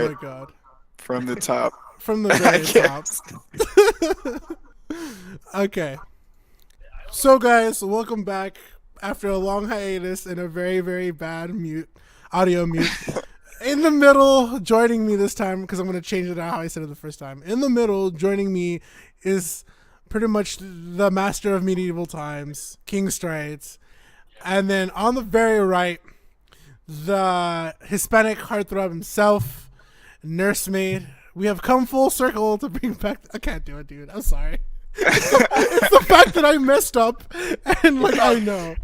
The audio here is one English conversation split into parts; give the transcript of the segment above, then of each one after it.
my god. from the top. From the I very top. guess. Okay. So guys, welcome back after a long hiatus and a very, very bad audio mute. In the middle, joining me this time, because I'm going to change it out how I said it the first time. In the middle, joining me is pretty much the master of medieval times, King Strides. And then on the very right, the Hispanic heartthrob himself, Nursemaid. We have come full circle to bring back. I can't do it, dude. I'm sorry. It's the fact that I messed up, and like I know.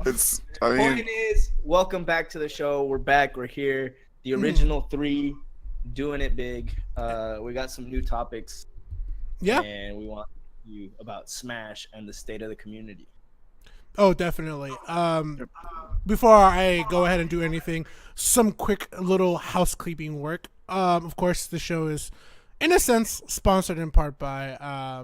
Point is, welcome back to the show. We're back. We're here. The original three, doing it big. We got some new topics. Yeah. And we want you about Smash and the state of the community. Oh, definitely. Before I go ahead and do anything, some quick little housekeeping work. Of course, the show is, in a sense, sponsored in part by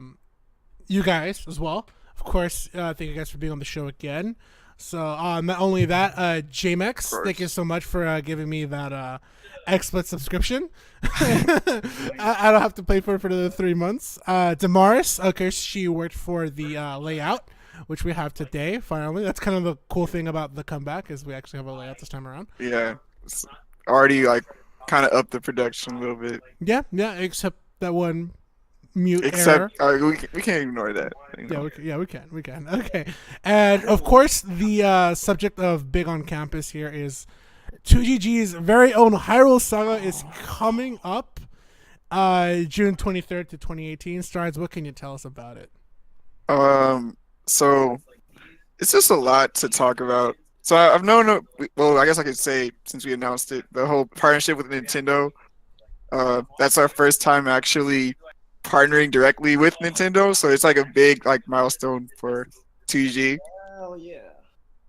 you guys as well. Of course, thank you guys for being on the show again. So not only that, JMX, thank you so much for giving me that XSplit subscription. I don't have to pay for it for the 3 months. Damaris, okay, she worked for the layout, which we have today, finally. That's kind of the cool thing about the comeback, is we actually have a layout this time around. Yeah, it's already like kind of up the production a little bit. Yeah, except that one mute error. We can't ignore that. Yeah, we can. Okay. And of course, the subject of Big on Campus here is 2GG's very own Hyrule Saga is coming up June 23rd to 2018. Strides, what can you tell us about it? So it's just a lot to talk about. So I've known, well, I guess I could say since we announced it, the whole partnership with Nintendo. That's our first time actually partnering directly with Nintendo, so it's like a big milestone for 2G. Hell yeah!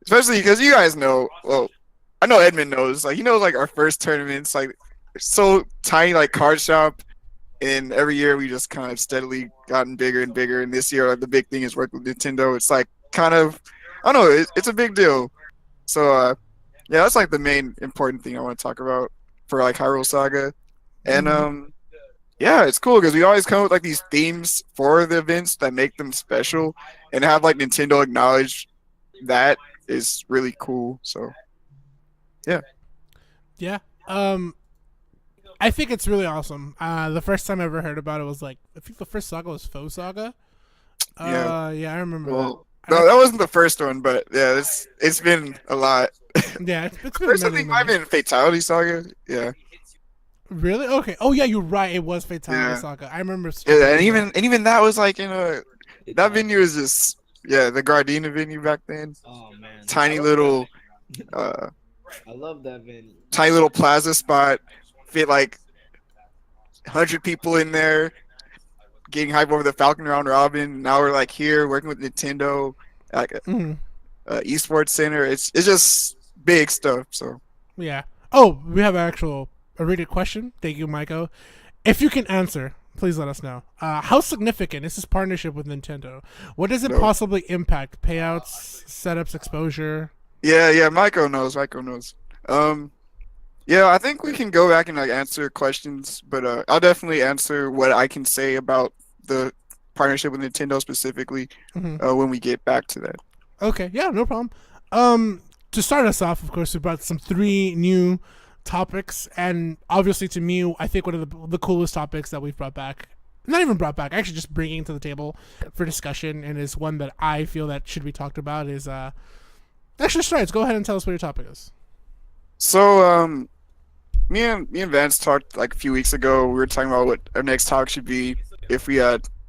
Especially because you guys know, well, I know Edmund knows, he knows our first tournaments, so tiny, card shop, and every year we just kind of steadily gotten bigger and bigger. And this year, the big thing is working with Nintendo. It's kind of, I don't know, it's a big deal. So yeah, that's the main important thing I want to talk about for Hyrule Saga, and yeah, it's cool because we always come up with these themes for the events that make them special, and have Nintendo acknowledge that is really cool. So yeah. I think it's really awesome. The first time I ever heard about it was I think the first saga was Faux Saga. Yeah, I remember. Well, no, that wasn't the first one, but yeah, it's been a lot. Yeah, it's been first thing might have been Fatality Saga. Yeah. Really? Okay. Oh yeah, you're right. It was Fatality Saga. I remember. Yeah, and even that was in that venue is just the Gardena venue back then. Oh man. Tiny little. I love that venue. Tiny little plaza spot, fit 100 people in there, getting hype over the Falcon Round Robin. Now we're here working with Nintendo, esports center. It's just big stuff. So yeah. Oh, we have a readed question. Thank you, Maiko. If you can answer, please let us know. How significant is this partnership with Nintendo? What does it possibly impact? Payouts, setups, exposure? Yeah, Maiko knows. Yeah, I think we can go back and answer questions, but I'll definitely answer what I can say about the partnership with Nintendo specifically when we get back to that. Okay, yeah, no problem. To start us off, of course, we brought 3 new topics, and obviously to me, I think one of the coolest topics that we've brought back, not even brought back, actually just bringing to the table for discussion, and is one that I feel that should be talked about, is actually, Strides, go ahead and tell us what your topic is. So me and Vance talked a few weeks ago. We were talking about what our next talk should be if we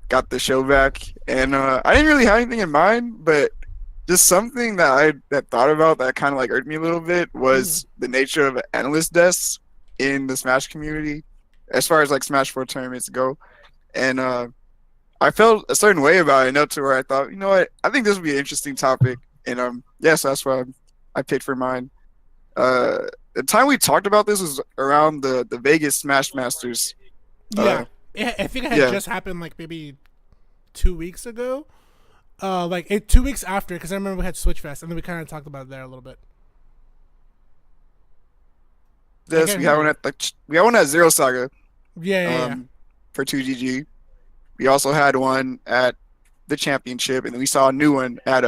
got the show back, and I didn't really have anything in mind, but just something that I thought about that kind of irked me a little bit was the nature of analyst desks in the Smash community, as far as Smash 4 tournaments go. And I felt a certain way about it, enough to where I thought, you know what, I think this would be an interesting topic. And so that's what I picked for mine. The time we talked about this was around the Vegas Smash Masters. Yeah, I think it had just happened maybe 2 weeks ago. 2 weeks after, because I remember we had Switch Fest, and then we kind of talked about it there a little bit. Yes, we had one at Zero Saga. Yeah. For 2GG. We also had one at the championship, and then we saw a new one at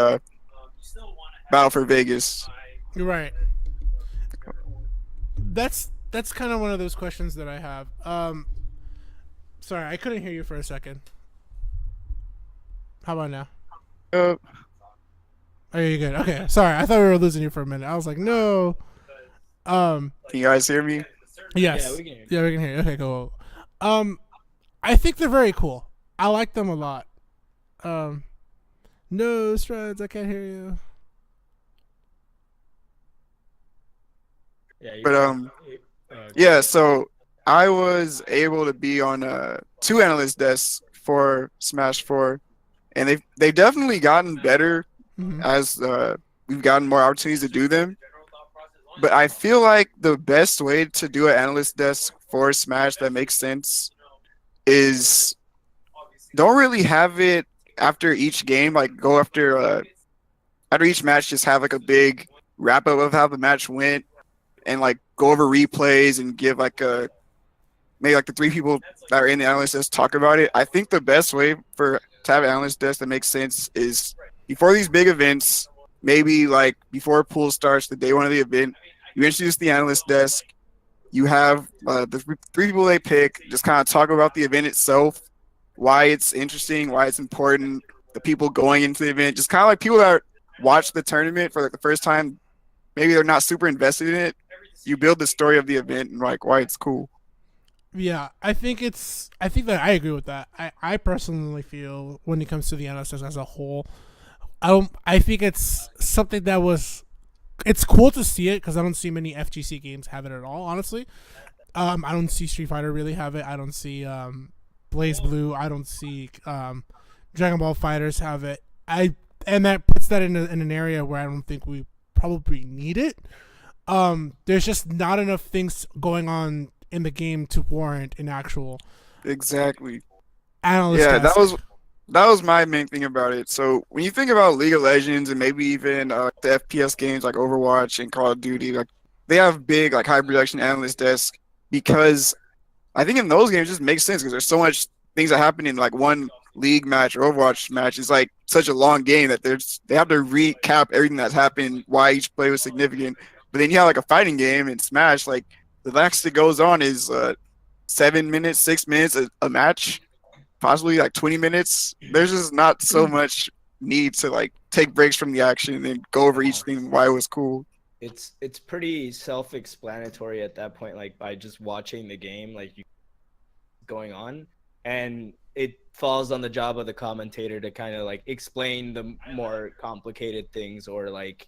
Battle for Vegas. You're right. That's kind of one of those questions that I have. Sorry, I couldn't hear you for a second. How about now? Uh, Oh, you good? Okay. Sorry, I thought we were losing you for a minute. I was like, no. can you guys hear me? Yes. Yeah, we can hear you. Yeah, we can hear you. Okay, cool. I think they're very cool. I like them a lot. No, Strides, I can't hear you. Yeah, But yeah. So I was able to be on 2 analyst desks for Smash 4, and they've definitely gotten better as we've gotten more opportunities to do them. But I feel like the best way to do an analyst desk for Smash that makes sense is don't really have it after each game. Like go after each match, just have like a big wrap up of how the match went, and like go over replays and give like a maybe like the 3 people that are in the analyst desk talk about it. I think the best way to have an analyst desk that makes sense is before these big events, maybe like before pool starts, the day one of the event, you introduce the analyst desk. You have the 3 people they pick just kind of talk about the event itself, why it's interesting, why it's important, the people going into the event, just kind of like people that watch the tournament for like the first time. Maybe they're not super invested in it. You build the story of the event and like why it's cool. Yeah, I think that I agree with that. I personally feel when it comes to the analysis as a whole, I think it's something that it's cool to see it because I don't see many FGC games have it at all. Honestly, I don't see Street Fighter really have it. I don't see Blaze Blue. I don't see Dragon Ball Fighters have it. And that puts that in an area where I don't think we probably need it. There's just not enough things going on in the game to warrant an actual Exactly. analyst. Yeah, desk. that was my main thing about it. So when you think about League of Legends and maybe even the FPS games like Overwatch and Call of Duty, like they have big like high production analyst desks because I think in those games it just makes sense because there's so much things that happen in like one league match or Overwatch match. It's like such a long game that they have to recap everything that's happened, why each play was significant. But then you have like a fighting game in Smash, like the max that goes on is 7 minutes, 6 minutes a match, possibly like 20 minutes. There's just not so much need to like take breaks from the action and then go over each thing why it was cool. It's pretty self-explanatory at that point, like by just watching the game, like you going on, and it falls on the job of the commentator to kind of like explain the more complicated things or like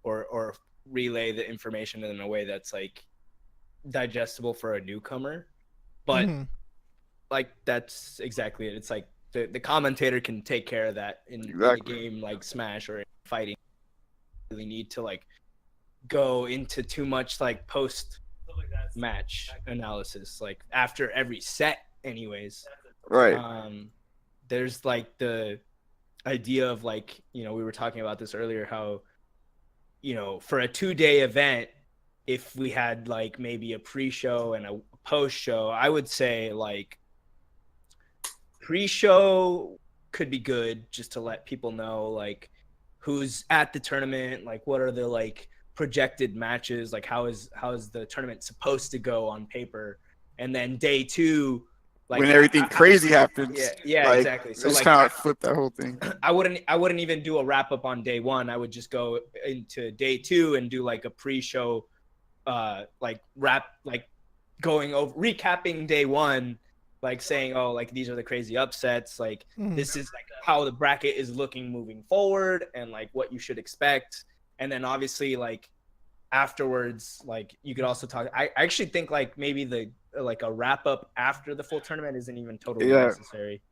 or relay the information in a way that's like digestible for a newcomer. But like that's exactly it. It's like the commentator can take care of that in a game like Smash or in fighting. You really need to like go into too much like post match analysis like after every set anyways. Right. There's like the idea of like, we were talking about this earlier, how for a 2-day event, if we had like maybe a pre-show and a post-show, I would say like pre-show could be good just to let people know like who's at the tournament, like what are the like projected matches, like how is the tournament supposed to go on paper, and then day 2, like when everything crazy happens. Yeah, like, exactly. So just like kind of flip that whole thing. I wouldn't even do a wrap up on day 1. I would just go into day 2 and do like a pre-show, like going over recapping day 1, like saying, oh, like these are the crazy upsets, like this is like how the bracket is looking moving forward and like what you should expect. And then obviously like afterwards, like you could also talk. I actually think like maybe like a wrap up after the full tournament isn't even totally necessary.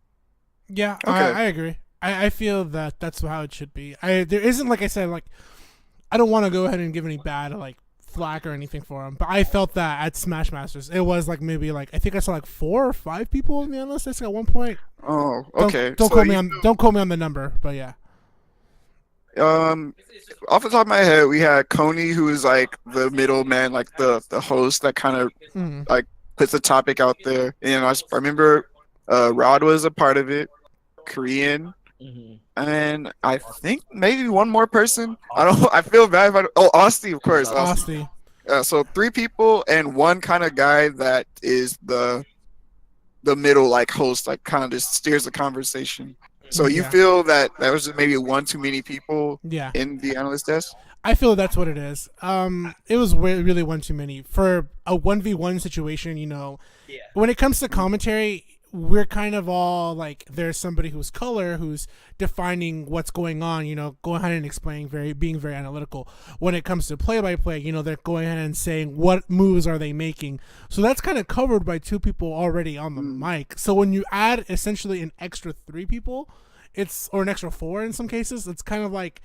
Yeah, Okay. I agree. I feel that that's how it should be. There isn't, like I said, like I don't want to go ahead and give any bad like flack or anything for him, but I felt that at Smash Masters it was like maybe like I think I saw like 4 or 5 people in the analyst desk at one point. Oh, okay. Don't quote me on the number, but yeah. Off the top of my head, we had Coney, who is like the middleman, like the host that kind of like puts a topic out there. And I remember Rod was a part of it, Korean, Hmm. and I think maybe one more person. I don't. I feel bad if I. Oh, Austin, of course, Austin. Austin. So 3 people and one kind of guy that is the middle like host, like kind of just steers the conversation. So you Yeah. feel that was maybe one too many people Yeah. in the analyst desk? I feel that's what it is. It was really one too many for a 1v1 situation. Yeah. When it comes to commentary, we're kind of all like, there's somebody who's color who's defining what's going on. Going ahead and explaining, being very analytical. When it comes to play-by-play, they're going ahead and saying what moves are they making. So that's kind of covered by 2 people already on the mic. So when you add essentially an extra 3 people, or an extra 4 in some cases, it's kind of like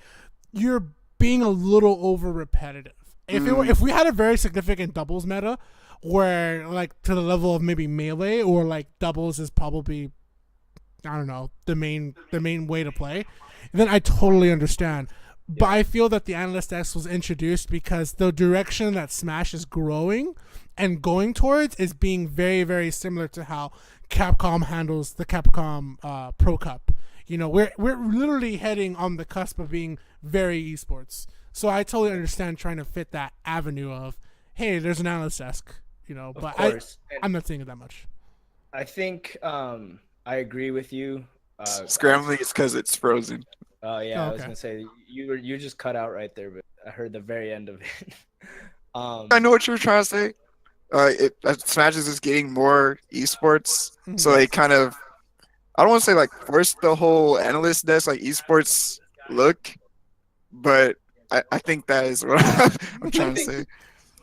you're being a little over repetitive. If we had a very significant doubles meta where like to the level of maybe melee, or like doubles is probably, I don't know, the main way to play, then I totally understand. But I feel that the Analyst X was introduced because the direction that Smash is growing and going towards is being very, very similar to how Capcom handles the Capcom Pro Cup. We're literally heading on the cusp of being very esports. So I totally understand trying to fit that avenue of, hey, there's an Analyst Desk, but I'm not seeing it that much. I think I agree with you. Scrambling is because it's frozen. Oh yeah, I was Okay. gonna say you just cut out right there, but I heard the very end of it. I know what you were trying to say. Smash is just getting more esports, so they kind of, I don't want to say like force the whole analyst desk like esports look, but I think that is what I'm trying to say.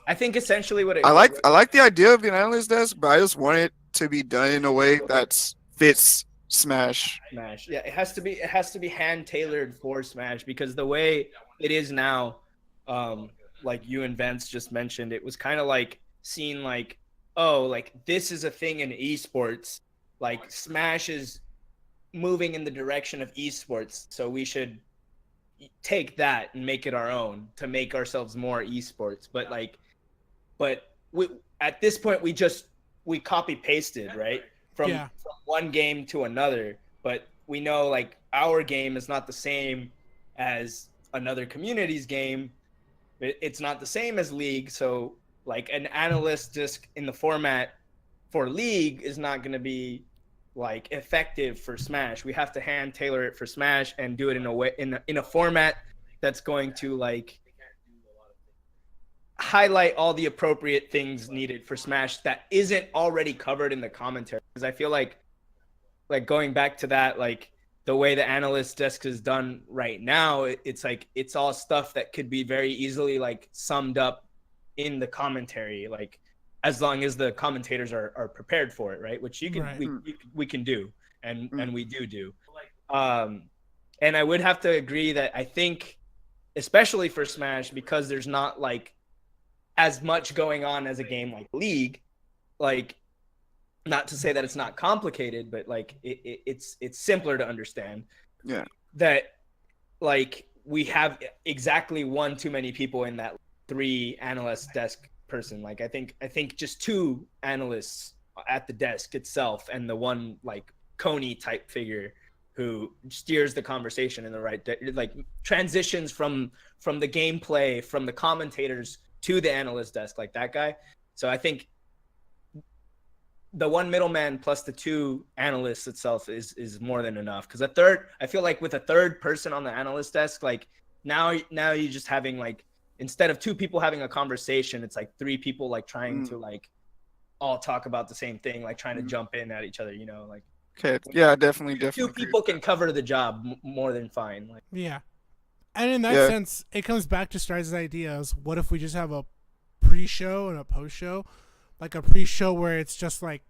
I think essentially what it I like the idea of the analyst desk, but I just want it to be done in a way that fits Smash. Smash. Yeah, it has to be hand tailored for Smash, because the way it is now, like you and Vince just mentioned, it was kind of like seen like, oh, like this is a thing in esports. Like Smash is moving in the direction of esports, so we should take that and make it our own to make ourselves more esports. But we, at this point, we copy pasted, right? From one game to another. But we know like our game is not the same as another community's game. It's not the same as League. So like an analyst disc in the format for League is not going to be like effective for Smash. We have to hand tailor it for Smash and do it in a way, in a format that's going to like highlight all the appropriate things needed for Smash that isn't already covered in the commentary. Because I feel like going back to that, like the way the analyst desk is done right now, it's like it's all stuff that could be very easily like summed up in the commentary, like as long as the commentators are prepared for it, right? Which you can we can do, and we do. And I would have to agree that I think, especially for Smash, because there's not like as much going on as a game like League, like not to say that it's not complicated, but like it's simpler to understand. Yeah. That like we have exactly one too many people in that 3 analyst desk person. Like I think just 2 analysts at the desk itself, and the one like Coney type figure who steers the conversation in the right like transitions from the gameplay, from the commentators to the analyst desk, like that guy. So I think the one middleman plus the 2 analysts itself is more than enough. Because I feel like with a third person on the analyst desk, like now you're just having like, instead of 2 people having a conversation, it's like 3 people like trying to like all talk about the same thing, like trying to jump in at each other, like. Okay. Yeah, definitely. 2 people can cover the job more than fine. Like. Yeah. And in that sense, it comes back to Stride's ideas. What if we just have a pre-show and a post-show? Like a pre-show where it's just like,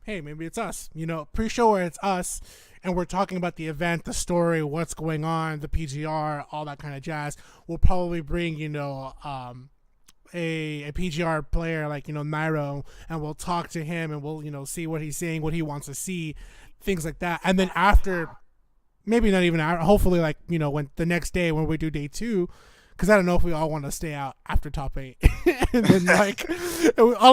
hey, maybe it's us. Pre-show where it's us, and we're talking about the event, the story, what's going on, the PGR, all that kind of jazz. We'll probably bring, a PGR player like, Nairo, and we'll talk to him, and we'll, see what he's saying, what he wants to see, things like that. And then after, maybe not even after, hopefully like, when the next day when we do day 2, because I don't know if we all want to stay out after top 8, and then like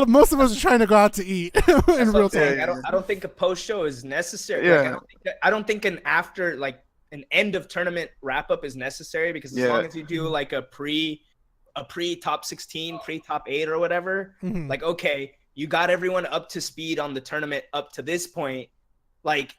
most of us are trying to go out to eat in real time. I don't think a post show is necessary. Yeah. Like, I don't think an after like an end of tournament wrap up is necessary, because as long as you do like a pre top 16, pre top 8 or whatever, like okay, you got everyone up to speed on the tournament up to this point, like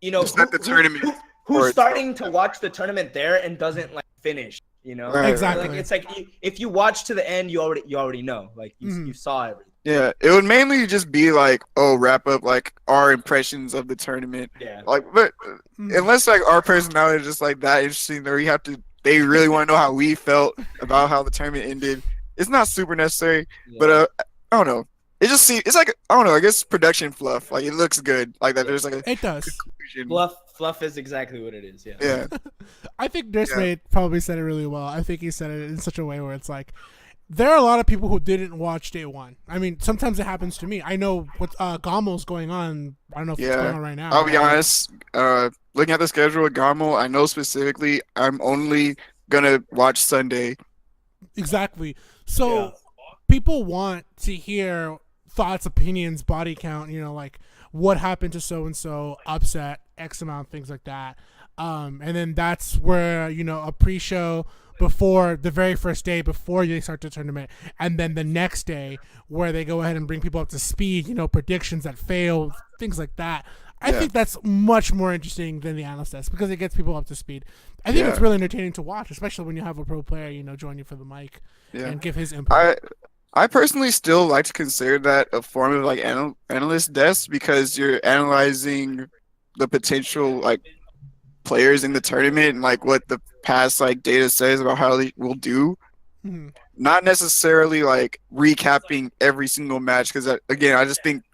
just let the tournament. Who's starting to watch the tournament there and doesn't like finish, Right, exactly. Like it's like if you watch to the end, you already know, like you saw everything. Yeah, it would mainly just be like, wrap up like our impressions of the tournament. Yeah. Like, but unless like our personality is just like that interesting, or they really want to know how we felt about how the tournament ended. It's not super necessary, but I don't know. It just it's like, I don't know. I guess production fluff. Like it looks good. Like that. There's like it does. Fluff is exactly what it is. Yeah. Yeah. I think Nursemate probably said it really well. I think he said it in such a way where it's like, there are a lot of people who didn't watch day one. I mean, sometimes it happens to me. I know what Gommel's going on. I don't know if it's going on right now. I'll be honest. Looking at the schedule with Gommel, I know specifically I'm only gonna watch Sunday. Exactly. So people want to hear thoughts, opinions, body count. Like what happened to so and so, upset, X amount, things like that. And then that's where a pre-show before the very first day before they start the tournament, and then the next day where they go ahead and bring people up to speed, predictions that failed, things like that. I think that's much more interesting than the analyst desk because it gets people up to speed. I think it's really entertaining to watch, especially when you have a pro player, join you for the mic and give his input. I personally still like to consider that a form of like analyst desk, because you're analyzing the potential like players in the tournament and like what the past like data says about how they will do. Not necessarily like recapping every single match, because again, I just think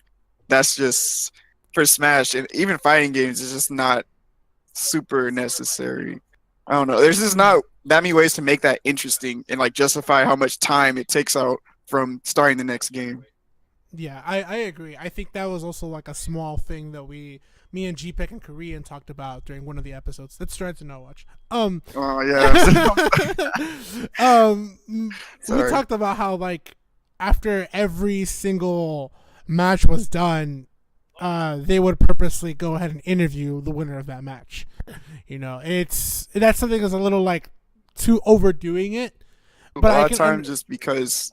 that's just for Smash and even fighting games is just not super necessary. I don't know. There's just not that many ways to make that interesting and like justify how much time it takes out from starting the next game. Yeah, I agree. I think that was also like a small thing that me and GPEC and Korean talked about during one of the episodes. That's Strength to No Watch. We talked about how like after every single match was done, they would purposely go ahead and interview the winner of that match. That's something that's a little like too overdoing it. But a lot of times, just because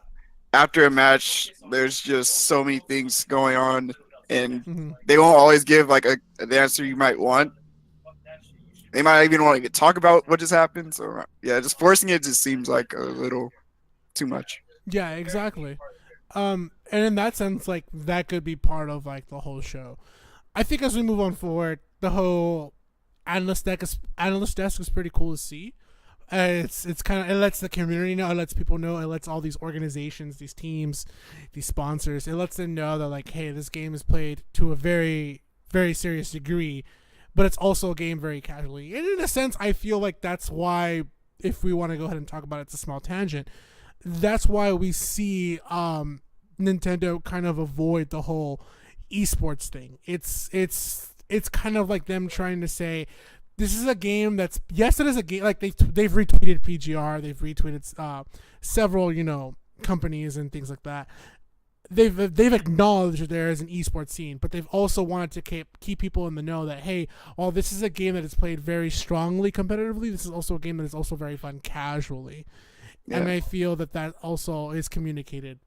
after a match, there's just so many things going on, and they won't always give like the answer you might want. They might even want to talk about what just happened. So yeah, just forcing it just seems like a little too much. Yeah, exactly. And in that sense, like that could be part of like the whole show. I think as we move on forward, the whole analyst desk is pretty cool to see. It's kind of, it lets the community know, it lets people know, it lets all these organizations, these teams, these sponsors, it lets them know that like, hey, this game is played to a very, very serious degree, but it's also a game very casually. And in a sense, I feel like that's why, if we want to go ahead and talk about it, it's a small tangent. That's why we see Nintendo kind of avoid the whole esports thing. It's kind of like them trying to say, this is a game that's, yes, it is a game. Like they've retweeted PGR, they've retweeted several companies and things like that. They've acknowledged that there is an esports scene, but they've also wanted to keep people in the know that, hey, while this is a game that is played very strongly competitively, this is also a game that is also very fun casually. Yeah. And I feel that also is communicated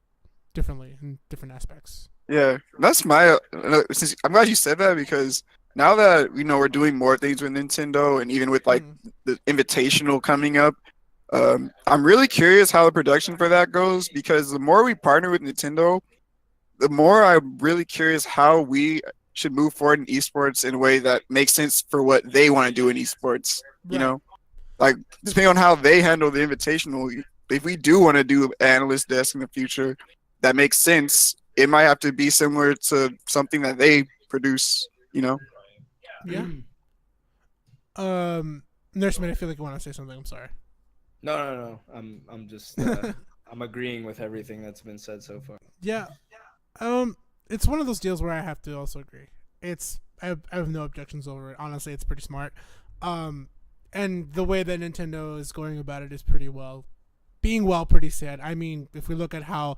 differently in different aspects. Yeah, that's I'm glad you said that, because now that we're doing more things with Nintendo, and even with like the Invitational coming up, I'm really curious how the production for that goes, because the more we partner with Nintendo, the more I'm really curious how we should move forward in esports in a way that makes sense for what they want to do in esports. Right. Like depending on how they handle the Invitational, if we do want to do an analyst desk in the future, that makes sense. It might have to be similar to something that they produce. Yeah. Nurseman, I feel like you want to say something. I'm sorry. No. I'm just I'm agreeing with everything that's been said so far. Yeah. It's one of those deals where I have to also agree. I have no objections over it. Honestly, it's pretty smart. And the way that Nintendo is going about it is pretty well being pretty sad. I mean, if we look at how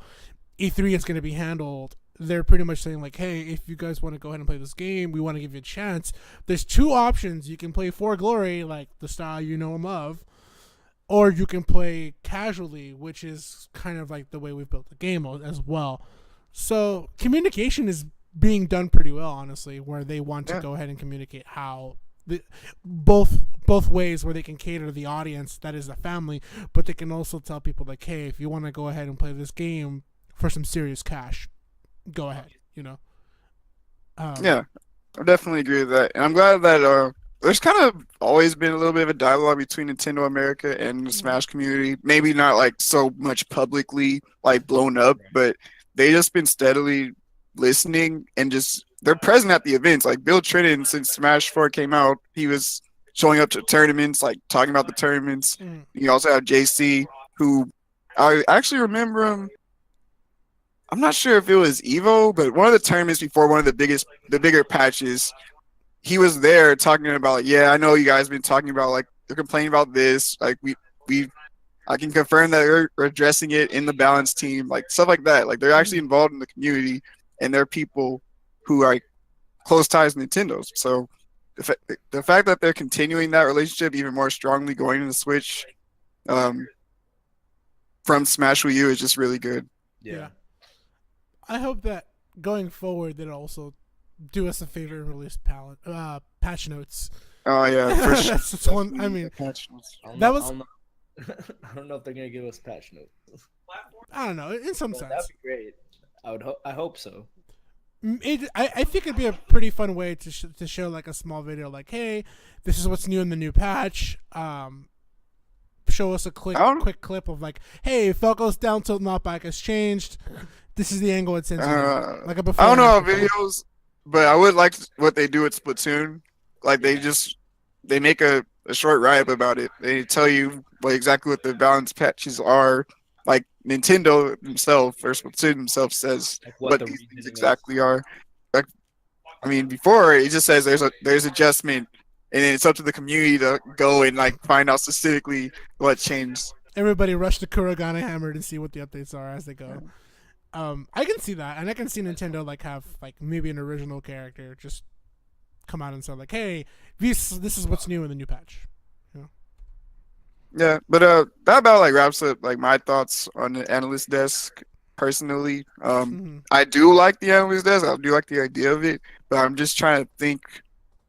E3 is going to be handled, they're pretty much saying like, hey, if you guys want to go ahead and play this game, we want to give you a chance. There's two options. You can play For Glory, like the style you know them of, or you can play casually, which is kind of like the way we've built the game as well. So communication is being done pretty well, honestly, where they want to go ahead and communicate how both ways, where they can cater to the audience that is the family, but they can also tell people like, hey, if you want to go ahead and play this game for some serious cash, go ahead. Yeah, I definitely agree with that, and I'm glad that there's kind of always been a little bit of a dialogue between Nintendo America and the Smash community. Maybe not like so much publicly like blown up, but they just been steadily listening and just they're present at the events. Like Bill Trinen, since Smash 4 came out, he was showing up to tournaments, like talking about the tournaments. You also have JC, who I actually remember him. I'm not sure if it was Evo, but one of the tournaments before one of the bigger patches, he was there talking about, like, yeah, I know you guys been talking about, like, they're complaining about this. Like, I can confirm that we're addressing it in the balance team, like, stuff like that. Like, they're actually involved in the community, and they're people who are close ties to Nintendo's. So the fact that they're continuing that relationship even more strongly going into Switch from Smash Wii U is just really good. Yeah. I hope that going forward, they'll also do us a favor and release patch notes. Oh yeah, for sure. That's one. I mean, that was. I don't know if they're gonna give us patch notes. I don't know. In some sense, that'd be great. I hope so. I think it'd be a pretty fun way to show like a small video, like, hey, this is what's new in the new patch. Show us a quick clip of like, hey, Falco's down tilt knockback has changed. This is the angle it's in. Like a before. I don't know how videos, but I would like what they do with Splatoon. Like they make a short write up about it. They tell you exactly what the balance patches are. Like Nintendo himself or Splatoon himself says like what these things exactly are. Like, I mean, before it just says there's adjustment, and then it's up to the community to go and like find out specifically what changed. Everybody rush to Kurogane Hammer to see what the updates are as they go. I can see that, and I can see Nintendo like have like maybe an original character just come out and say like, "Hey, this is what's new in the new patch." Yeah, but that about like wraps up like my thoughts on the analyst desk. Personally, I do like the analyst desk. I do like the idea of it, but I'm just trying to think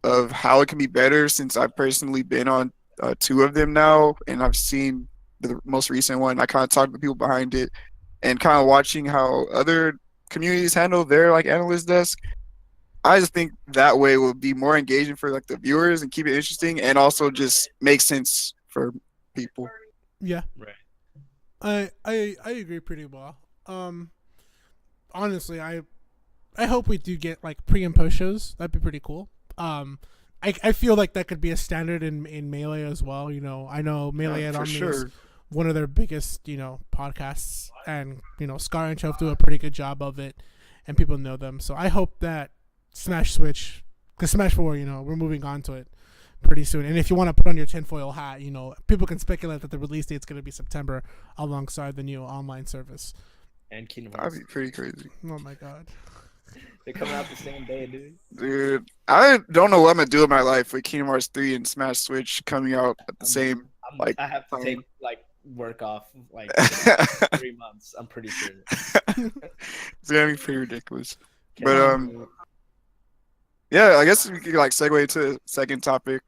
of how it can be better since I've personally been on 2 of them now, and I've seen the most recent one. I kind of talked to the people behind it, and kind of watching how other communities handle their like analyst desk. I just think that way will be more engaging for like the viewers and keep it interesting, and also just make sense for people. Yeah, right. I agree pretty well. Honestly, I hope we do get like pre and post shows. That'd be pretty cool. I feel like that could be a standard in Melee as well. You know, I know Melee at Omni is one of their biggest, podcasts, and Scar and Chove do a pretty good job of it, and people know them. So I hope that Smash Switch, because Smash 4, we're moving on to it pretty soon. And if you want to put on your tinfoil hat, people can speculate that the release date's going to be September alongside the new online service. And Kingdom Hearts. That'd be pretty crazy. Oh my god. They're coming out the same day, dude. Dude, I don't know what I'm gonna do with my life with Kingdom Hearts 3 and Smash Switch coming out at the same. I have to take work off 3 months. I'm pretty sure. It's gonna be pretty ridiculous. But yeah, I guess we could segue to the second topic.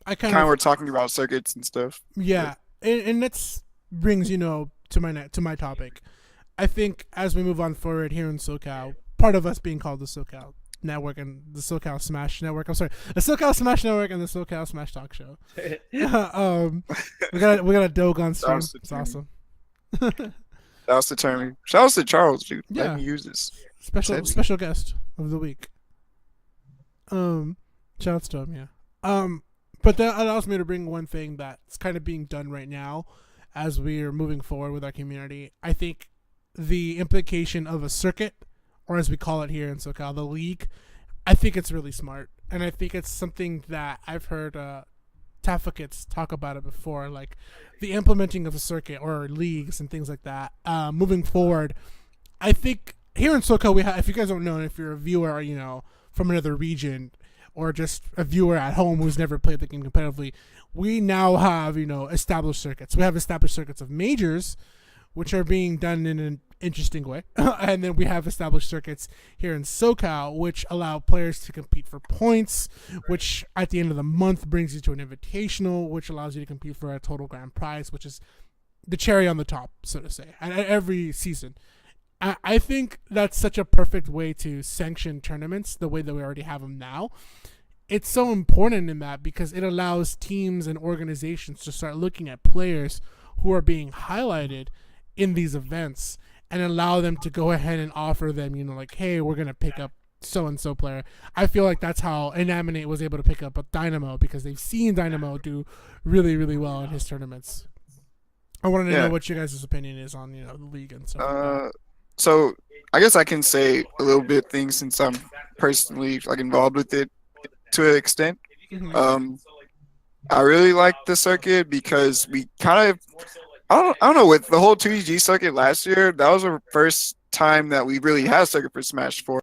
I kind of were talking about circuits and stuff. Yeah, and that brings to my topic. I think as we move on forward here in SoCal, part of us being called the SoCal Network and the SoCal Smash Network. I'm sorry, the SoCal Smash Network and the SoCal Smash Talk Show. we got a Doge on stream. It's awesome. That was the term. Shout out to Charles, dude. Yeah. Let me use this. Special guest of the week. Shout outs to him, yeah. But that allows me to bring one thing that's kind of being done right now as we are moving forward with our community. I think the implication of a circuit, or as we call it here in SoCal, the league, I think it's really smart. And I think it's something that I've heard Tafakits talk about it before, like the implementing of a circuit or leagues and things like that. Moving forward, I think here in SoCal we have. If you guys don't know, and if you're a viewer, from another region, or just a viewer at home who's never played the game competitively, we now have established circuits. We have established circuits of majors, which are being done in an interesting way, and then we have established circuits here in SoCal, which allow players to compete for points, which at the end of the month brings you to an invitational, which allows you to compete for a total grand prize, which is the cherry on the top, so to say, at every season. I think that's such a perfect way to sanction tournaments the way that we already have them now. It's so important in that because it allows teams and organizations to start looking at players who are being highlighted in these events and allow them to go ahead and offer them, like, hey, we're going to pick up so-and-so player. I feel like that's how Inaminate was able to pick up a Dynamo, because they've seen Dynamo do really, really well in his tournaments. I wanted to know what your guys' opinion is on, the league and stuff like that. So I guess I can say a little bit things since I'm personally like involved with it to an extent. Mm-hmm. I really like the circuit because we kind of I don't know, with the whole 2EG circuit last year, that was the first time that we really had a circuit for Smash 4,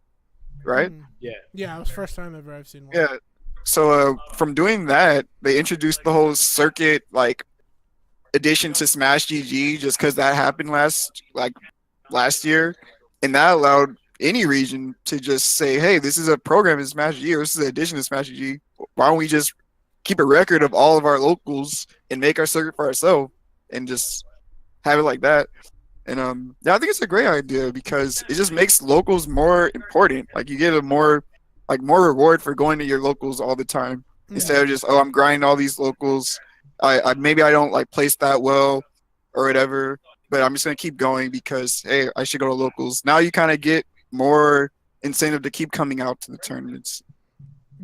right? Mm. Yeah. Yeah, it was the first time ever I've seen one. Yeah. So from doing that, they introduced the whole circuit like addition to Smash GG just because that happened last year, and that allowed any region to just say, hey, this is a program in Smash GG, or this is an addition to Smash GG. Why don't we just keep a record of all of our locals and make our circuit for ourselves and just have it like that? And I think it's a great idea because it just makes locals more important. Like you get a more reward for going to your locals all the time instead of just, oh, I'm grinding all these locals. I maybe I don't like place that well or whatever, but I'm just gonna keep going because hey, I should go to locals. Now you kind of get more incentive to keep coming out to the tournaments.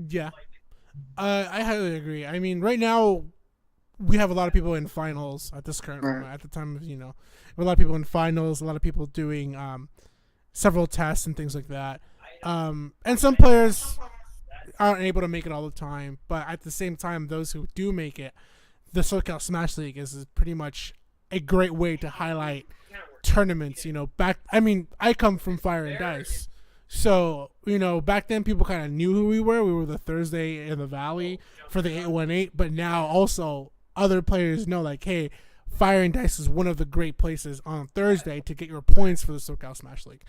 Yeah. I highly agree. I mean, right now we have a lot of people in finals at this current moment. At the time of, a lot of people in finals, a lot of people doing several tests and things like that. And some players aren't able to make it all the time, but at the same time, those who do make it, the SoCal Smash League is pretty much a great way to highlight tournaments. I come from Fire and Dice. So, back then people kind of knew who we were. We were the Thursday in the Valley for the 818, but now also other players know, like, hey, Fire and Dice is one of the great places on Thursday to get your points for the SoCal Smash League.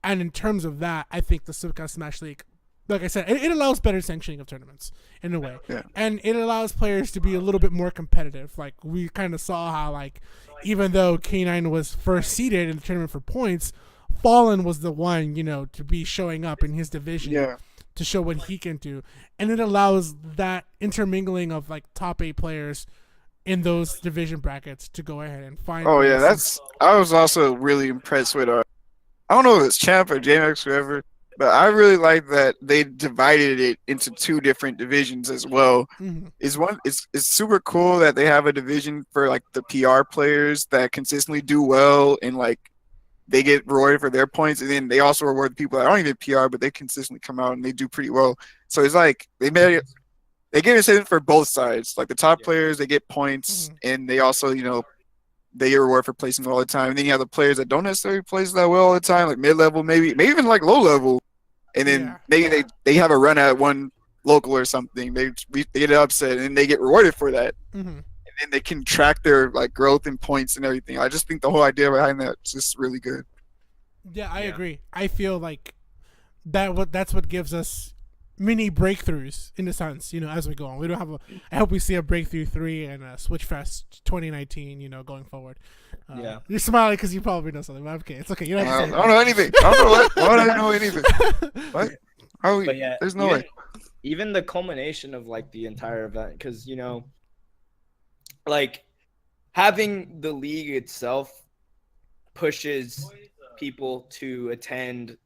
And in terms of that, I think the SoCal Smash League, like I said, it allows better sanctioning of tournaments in a way. Yeah. And it allows players to be a little bit more competitive. Like, we kind of saw how, like, even though K9 was first seeded in the tournament for points, Fallen was the one, to be showing up in his division to show what he can do. And it allows that intermingling of, like, top 8 players in those division brackets to go ahead and find. Oh, yeah, I was also really impressed with, I don't know if it's Champ or JMX, whoever, but I really like that they divided it into 2 different divisions as well. Mm-hmm. It's super cool that they have a division for like the PR players that consistently do well and like they get rewarded for their points, and then they also reward people that aren't even PR but they consistently come out and they do pretty well. So it's like they get incentive for both sides. Like the top players, they get points, and they also they get reward for placing all the time. And then you have the players that don't necessarily place that well all the time, like mid-level, maybe even like low-level. And then maybe they have a run at one local or something. They get upset, and then they get rewarded for that. Mm-hmm. And then they can track their like growth and points and everything. I just think the whole idea behind that is just really good. Yeah, I agree. I feel like that's what gives us mini breakthroughs in a sense, as we go on. We don't have I hope we see a breakthrough 3 and a Switchfest 2019, going forward. You're smiling because you probably know something, but okay, it's okay. You don't have to say I don't know anything. I don't know what. Why do I know anything? What? How? But yeah, there's no way. Even the culmination of like the entire event, because like having the league itself pushes people to attend,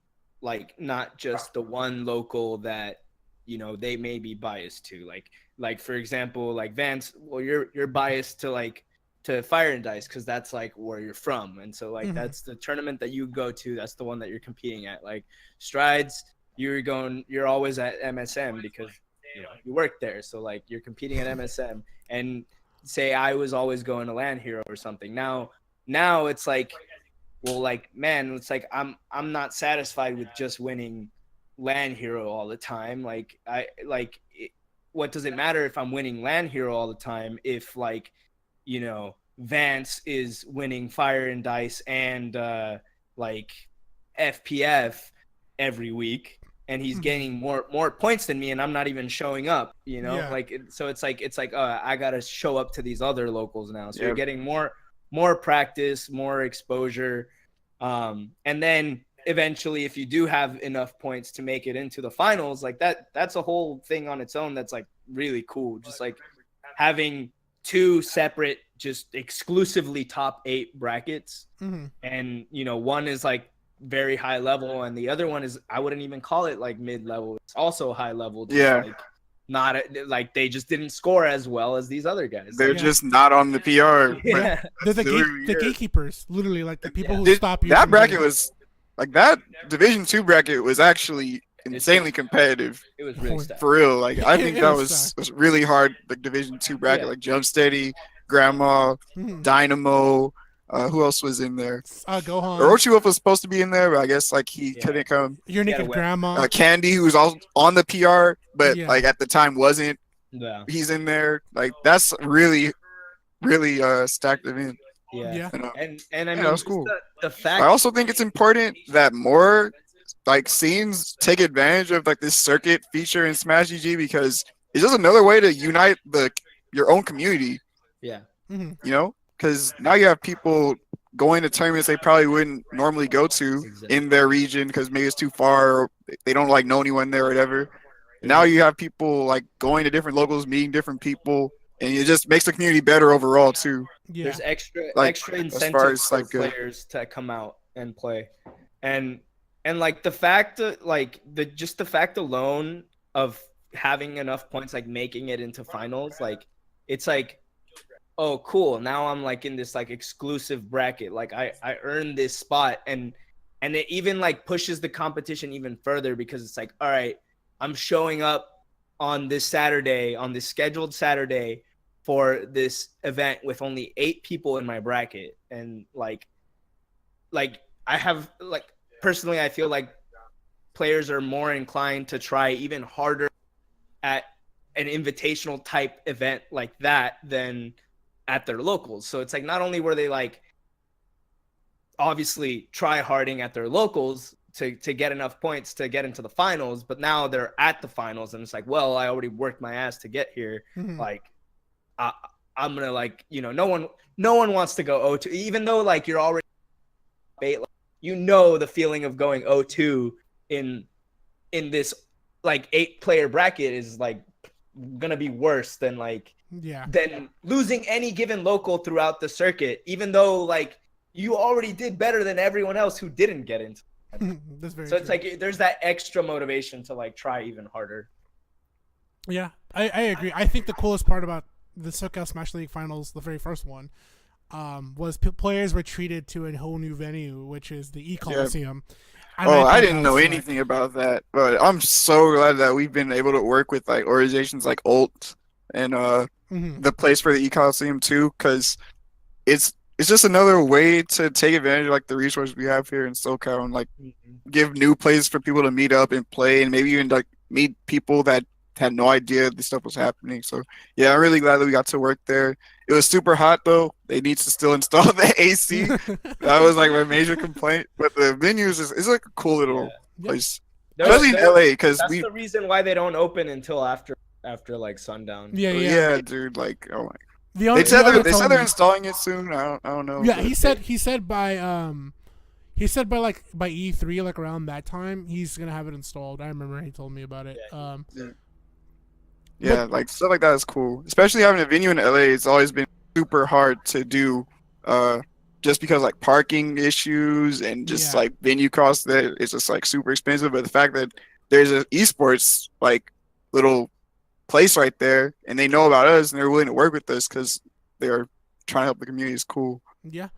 like not just the one local that they may be biased to. Like for example, like Vance, well, you're biased to Fire and Dice because that's like where you're from, and so like that's the tournament that you go to. That's the one that you're competing at. Like Strides, you're always at MSM because you work there, so like you're competing at MSM, and say I was always going to Land Hero or something. Now it's like, well, like, man, it's like I'm not satisfied with just winning Land Hero all the time. Like what does it matter if I'm winning Land Hero all the time if, like, Vance is winning Fire and Dice and like FPF every week, and he's getting more points than me, and I'm not even showing up. Yeah. Like, so it's like I gotta show up to these other locals now. So you're getting more practice, more exposure, and then eventually, if you do have enough points to make it into the finals, like that's a whole thing on its own. That's like really cool. Just like having two separate, just exclusively top 8 brackets, and one is like very high level, and the other one is, I wouldn't even call it like mid level. It's also high level. Just like not like they just didn't score as well as these other guys. They're just not on the PR. Yeah. They're the gatekeepers, literally, like the people who stop you. That bracket was like, that Division 2 bracket was actually insanely competitive. It was really stacked. For real. Like, I think that was really hard. The Division 2 bracket, like Jump Steady, Grandma, Dynamo. Who else was in there? Gohan. Orochi was supposed to be in there, but I guess like he couldn't come. Your Naked Grandma. Candy, who was all on the PR, but like at the time wasn't. Yeah. He's in there. Like, that's really, really stacked it in. Yeah. And I mean, that was cool. The fact, I also think it's important that more like scenes take advantage of like this circuit feature in Smash GG, because it's just another way to unite your own community. Yeah. Because now you have people going to tournaments they probably wouldn't normally go to in their region because maybe it's too far, or they don't like know anyone there or whatever. Now you have people like going to different locals, meeting different people, and it just makes the community better overall too. Yeah. There's extra incentives as far as, for like, players to come out and play, and like the fact that, like, the fact alone of having enough points, like making it into finals, like it's like, oh cool, now I'm like in this like exclusive bracket, like I earned this spot, and it even like pushes the competition even further, because it's like, all right, I'm showing up on this Saturday, on this scheduled Saturday for this event with only 8 people in my bracket, and like I have, like, personally, I feel like players are more inclined to try even harder at an invitational type event like that than at their locals. So it's like, not only were they like obviously try harding at their locals to get enough points to get into the finals, but now they're at the finals, and it's like, well, I already worked my ass to get here. Like, I'm gonna, like, no one wants to go 0-2, even though like you're already the feeling of going 0-2 in this like 8-player bracket is like gonna be worse than than losing any given local throughout the circuit, even though like you already did better than everyone else who didn't get into it. That's very so true. It's like there's that extra motivation to like try even harder. Yeah, I agree. I think the coolest part about the SoCal Smash League Finals, the very first one, was players were treated to a whole new venue, which is the E-Coliseum. I didn't know anything about that, but I'm so glad that we've been able to work with like organizations like Ult and the place for the E-Coliseum too, because it's just another way to take advantage of like the resources we have here in SoCal, and like give new places for people to meet up and play, and maybe even like meet people that had no idea this stuff was happening. So yeah, I'm really glad that we got to work there. It was super hot though. They need to still install the AC. That was like my major complaint. But the venue is like a cool little place, especially in LA, because that's the reason why they don't open until after like sundown. Yeah, dude. Like, oh my. They said they're installing it soon. I don't know. Yeah, he said by like by E3, like around that time, he's gonna have it installed. I remember he told me about it. Like stuff like that is cool. Especially having a venue in LA, it's always been super hard to do, just because like parking issues and just like venue costs, that it's just like super expensive. But the fact that there's an esports like little place right there, and they know about us and they're willing to work with us because they're trying to help the community is cool. Yeah,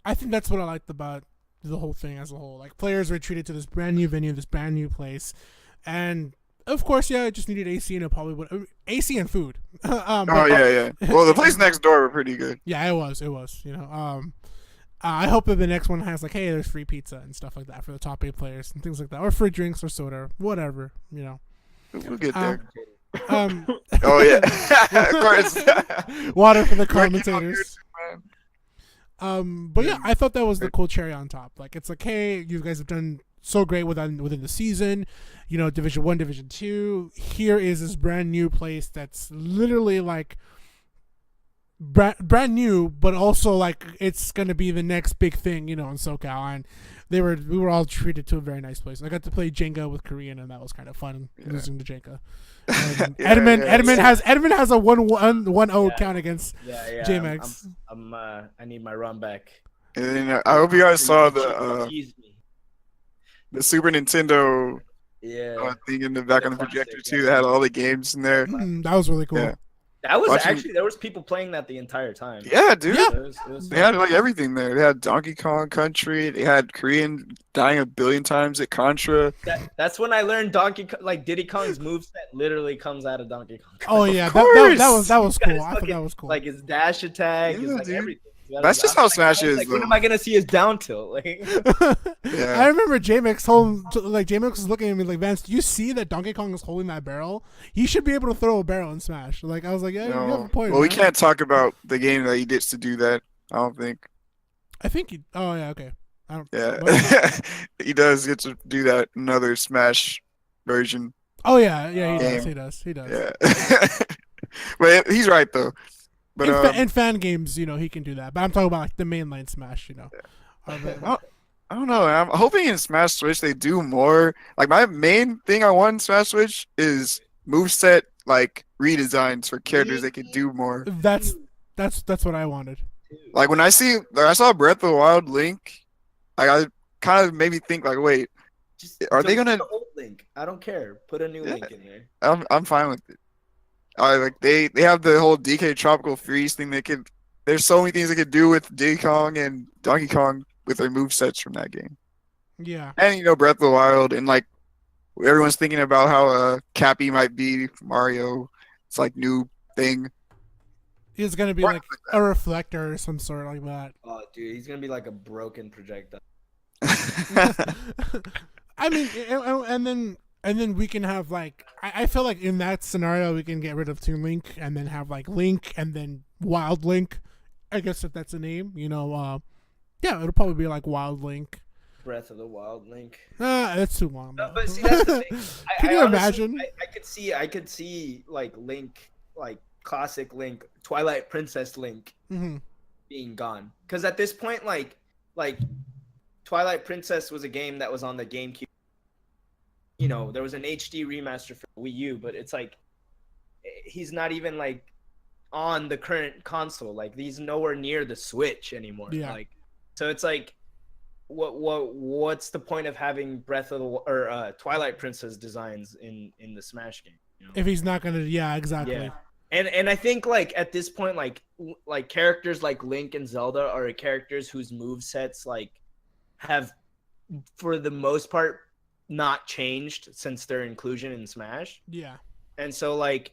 I think that's what I liked about the whole thing as a whole. Like, players were treated to this brand new venue, this brand new place, and Of course, yeah, I just needed AC and it probably would AC and food. Oh but- yeah. Well, the place next door were pretty good. Yeah, it was. I hope that the next one has like, hey, there's free pizza and stuff like that for the top 8 players and things like that, or free drinks or soda, whatever. We'll get there. Um, Oh yeah, of course. water for the We're keeping on commentators. good, man. But yeah, I thought that was the cool cherry on top. Like, it's like, hey, you guys have done so great within the season. Division 1, Division 2. Here is this brand new place that's literally like brand new, but also like it's gonna be the next big thing, in SoCal. And we were all treated to a very nice place. I got to play Jenga with Korean, and that was kind of fun losing to Jenga. Edmund has a 1-0 count against JMX. I need my run back. And then I hope you guys saw the Super Nintendo thing in the back on the projector too. That had all the games in there. That was really cool. Yeah. That was actually, there was people playing that the entire time. Yeah, dude. Yeah. It was They had like everything there. They had Donkey Kong Country. They had Korean dying a billion times at Contra. That's when I learned Diddy Kong's moveset literally comes out of Donkey Kong. Oh yeah, course. that was cool. I thought fucking, that was cool. Like his dash attack, Yeah, his like dude. everything. That's just how Smash is. Like, when though. am I gonna see his down tilt? Like, Yeah. I remember JMX was looking at me like, Vance, do you see that Donkey Kong is holding that barrel? He should be able to throw a barrel and Smash. Like, I was like, yeah, you have a point. Well, we man. can't talk about the game that he gets to do that. I don't think. I think he. Oh yeah, okay. I don't. Yeah, What? he does get to do that in another Smash version. Oh yeah, he Game. does. He does. Yeah, but he's right though. But in fan games, he can do that. But I'm talking about like the mainline Smash. I don't know. I'm hoping in Smash Switch they do more. Like my main thing I want in Smash Switch is moveset like redesigns for characters they could do more. That's what I wanted. Like when I saw Breath of the Wild Link, I kind of made me think like, wait, are they gonna? Put the old Link? I don't care. Put a new Link in there. I'm fine with it. Like they have the whole DK Tropical Freeze thing. There's so many things they could do with Diddy Kong and Donkey Kong with their movesets from that game. Yeah. And Breath of the Wild, and like everyone's thinking about how Cappy might be Mario. It's like new thing. He's gonna be like a reflector or some sort like that. Oh, dude, he's gonna be like a broken projectile. I mean, and then we can have like I feel like in that scenario we can get rid of Toon Link and then have like Link and then Wild Link. I guess if that's a name, yeah, it'll probably be like Wild Link. Breath of the Wild Link. That's too long. No, but see, that's the thing. Can you imagine? I could see like Link, like classic Link, Twilight Princess Link, being gone. Because at this point, like Twilight Princess was a game that was on the GameCube. There was an HD remaster for Wii U, but it's like he's not even like on the current console. Like he's nowhere near the Switch anymore. Yeah. Like, so it's like, what's the point of having Twilight Princess designs in the Smash game? If he's not gonna, yeah, exactly. Yeah. And I think like at this point, like characters like Link and Zelda are characters whose movesets like have, for the most part, not changed since their inclusion in Smash. Yeah. And so like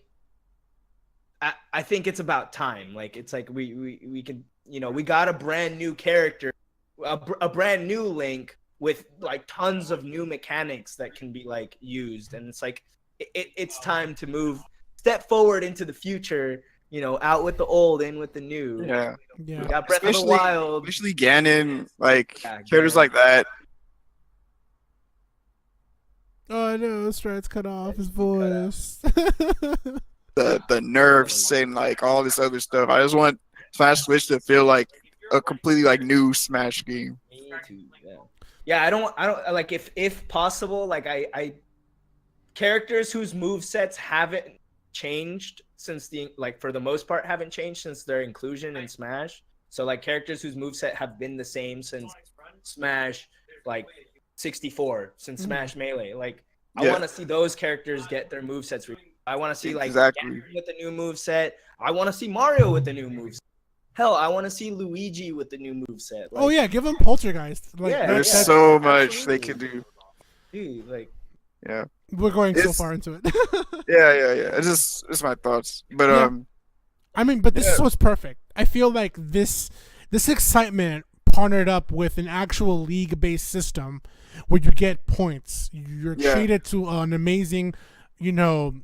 I think it's about time. Like it's like we can, we got a brand new character, a brand new Link with like tons of new mechanics that can be like used, and it's like it's time to step forward into the future, out with the old, in with the new. Yeah. Yeah. We got Breath of the Wild. Especially Ganon, like Yeah, characters Ganon. like that. Oh no, Stride's cut off his voice. The nerfs and like all this other stuff. I just want Smash Switch to feel like a completely like new Smash game. Me too, yeah. Yeah, I don't like, if possible, like I characters whose movesets haven't changed since for the most part haven't changed since their inclusion in Smash. So like characters whose moveset have been the same since Smash like 64, since Smash Melee. Like I Yeah. want to see those characters get their movesets. I want to see like Exactly. Ganon with the new moveset. I want to see Mario with the new moveset. Hell, I want to see Luigi with the new moveset. Oh yeah, give him Poltergeist. Like, Yeah, There's yeah. so much Absolutely. they could do. Dude, like Yeah. We're going so It's far into it. yeah. It's just my thoughts. But Yeah. I mean, but this yeah, is what's perfect. I feel like this excitement partnered up with an actual league-based system where you get points. You're yeah, treated to an amazing, you know,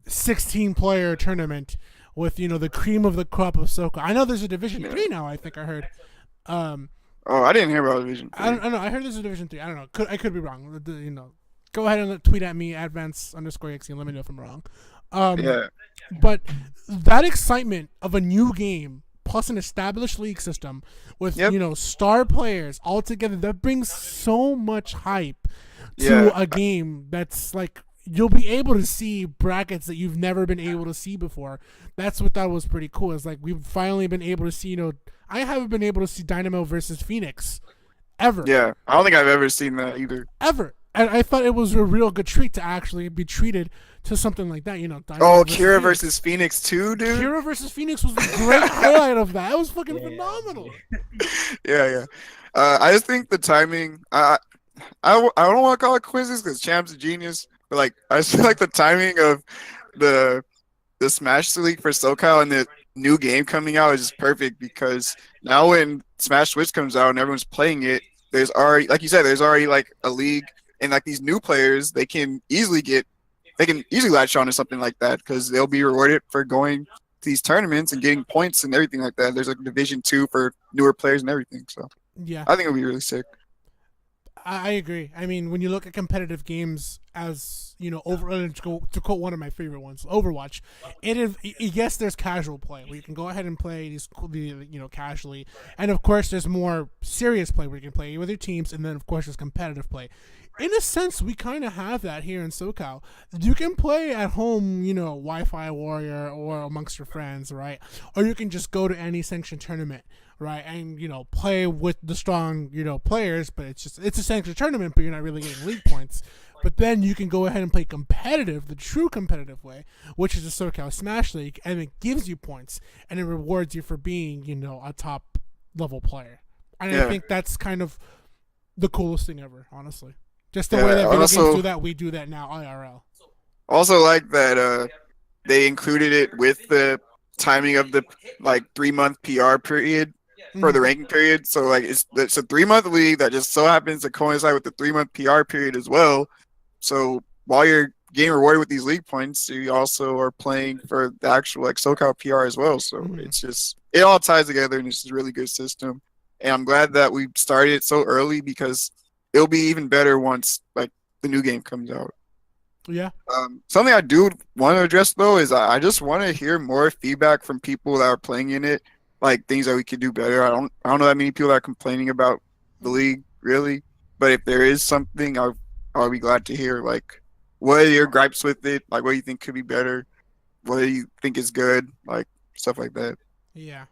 16-player tournament with the cream of the crop of SoCal. I know there's a Division yeah. 3 now. I think I heard. Um, Oh, I didn't hear about Division I don't, 3. I don't know. I heard there's a Division 3. I don't know. I could be wrong. Go ahead and tweet at me advance_XE and let me know if I'm wrong. Um, Yeah, but that excitement of a new game plus an established league system with yep, star players all together, that brings so much hype yeah, to a game that's like you'll be able to see brackets that you've never been able to see before. That's what that was pretty cool. It's like we've finally been able to see, I haven't been able to see Dynamo versus Phoenix ever. yeah. I don't think I've ever seen that either. Ever. And I thought it was a real good treat to actually be treated to something like that, Dynamo Oh, versus Kira Phoenix. versus Phoenix too, dude. Kira versus Phoenix was the great highlight of that. It was fucking Yeah. phenomenal. Yeah. I just think the timing. I don't want to call it quizzes because Champ's a genius, but like I just feel like the timing of the Smash League for SoCal and the new game coming out is just perfect because now when Smash Switch comes out and everyone's playing it, there's already, like you said, there's already like a league, and like these new players, they can easily latch on to something like that because they'll be rewarded for going to these tournaments and getting points and everything like that. There's like Division 2 for newer players and everything, so Yeah, I think it'll be really sick. I agree. I mean, when you look at competitive games, as to quote one of my favorite ones, Overwatch, it is yes, there's casual play where you can go ahead and play these casually, and of course there's more serious play where you can play with your teams, and then of course there's competitive play. In a sense, we kind of have that here in SoCal. You can play at home, Wi-Fi Warrior or amongst your friends, right? Or you can just go to any sanctioned tournament, right? And play with the strong, players. But it's a sanctioned tournament, but you're not really getting league points. But then you can go ahead and play competitive, the true competitive way, which is the SoCal Smash League, and it gives you points and it rewards you for being, a top level player. And I think that's kind of the coolest thing ever, honestly. Just the way that video games do that, we do that now IRL. Also like that they included it with the timing of the like 3-month PR period for the ranking period. So like it's a 3-month league that just so happens to coincide with the 3-month PR period as well. So while you're getting rewarded with these league points, you also are playing for the actual like SoCal PR as well. So it's just it all ties together and it's just a really good system. And I'm glad that we started it so early because it'll be even better once like the new game comes out. Yeah. Something I do want to address though is I just want to hear more feedback from people that are playing in it, like things that we could do better. I don't know that many people that are complaining about the league really, but if there is something, I'll be glad to hear. Like, what are your gripes with it? Like, what do you think could be better? What do you think is good? Like stuff like that. Yeah.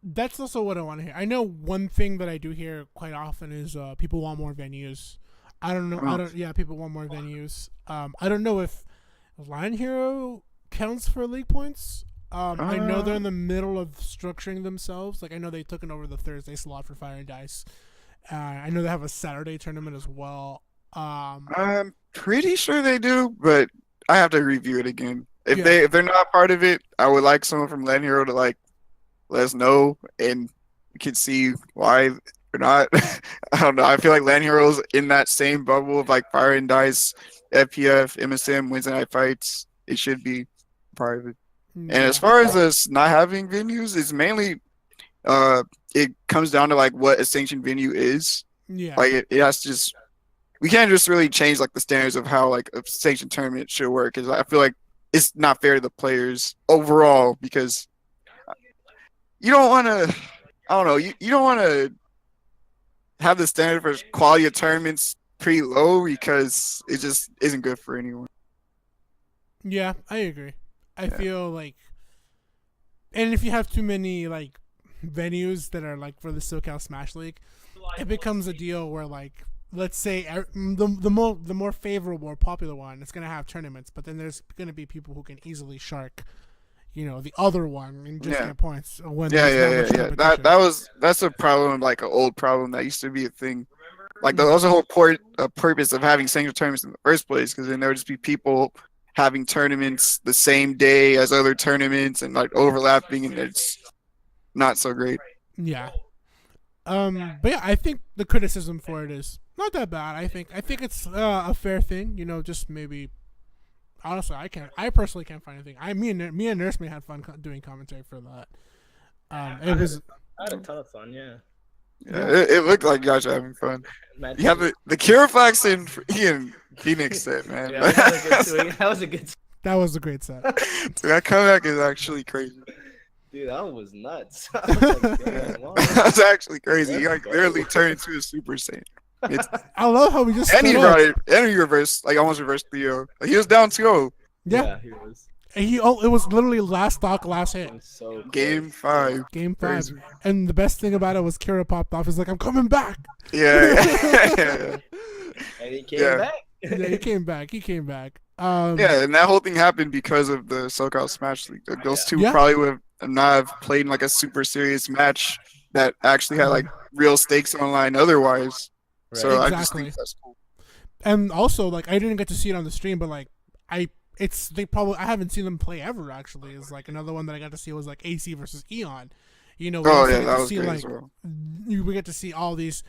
That's also what I want to hear. I know one thing that I do hear quite often is people want more venues. I don't know. Yeah, people want more venues. I don't know if Lion Hero counts for league points. I know they're in the middle of structuring themselves. Like I know they took it over the Thursday slot for Fire and Dice. I know they have a Saturday tournament as well. I'm pretty sure they do, but I have to review it again. If Yeah. they're not part of it, I would like someone from Lion Hero to like let us know and we can see why they're not. I don't know. I feel like Land Heroes in that same bubble of like Fire and Dice, FPF, MSM, Wednesday Night Fights. It should be part of it. And as far as us not having venues, it's mainly it comes down to like what a sanctioned venue is. Yeah. Like it has to just we can't just really change like the standards of how like a sanctioned tournament should work. Because I feel like it's not fair to the players overall because you don't want to. I don't know. You don't want to have the standard for quality of tournaments pretty low because it just isn't good for anyone. Yeah, I agree. I feel like, and if you have too many like venues that are like for the SoCal Smash League, it becomes a deal where like let's say the more favorable or popular one, it's gonna have tournaments, but then there's gonna be people who can easily shark, the other one and just get points. When Yeah. That's a problem, like an old problem that used to be a thing. Like that was the whole purpose of having single tournaments in the first place, because then there would just be people having tournaments the same day as other tournaments and like overlapping, and it's not so great. Yeah. But yeah, I think the criticism for it is not that bad. I think it's a fair thing. You know, just maybe. Honestly, I personally can't find anything. Me and Nurse May had fun doing commentary for that. It was. I had a ton of fun. Yeah. Yeah, it looked like you guys were having fun. Matt You have the Kiriflax and Ian Phoenix set, man. Yeah, that was a good. That was a great set. That comeback is actually crazy. Dude, that was nuts. I was like, damn, wow. That's actually crazy. Let's You like go. literally turned into a Super Saiyan. It's, I love how we just. and he stood brought up. it, and he reversed, like almost reversed Theo. Like, he was down 2-0. Yeah, He was. and it was literally last stock, last hit. It was so Game 5. Game 5. Crazy. And the best thing about it was Kira popped off. He's like, I'm coming back. Yeah. And he came Yeah. back. Yeah, he came back. Yeah, and that whole thing happened because of the SoCal Smash League. Like, those two Yeah. probably would not have played in like a super serious match that actually had like real stakes online otherwise. So Right. I just Exactly. think that's cool. And also, like, I didn't get to see it on the stream, but like, I haven't seen them play ever. Actually, is like another one that I got to see was like AC versus Eon. You know, we Oh also yeah, get that to was see, great like, as well. we get to see all these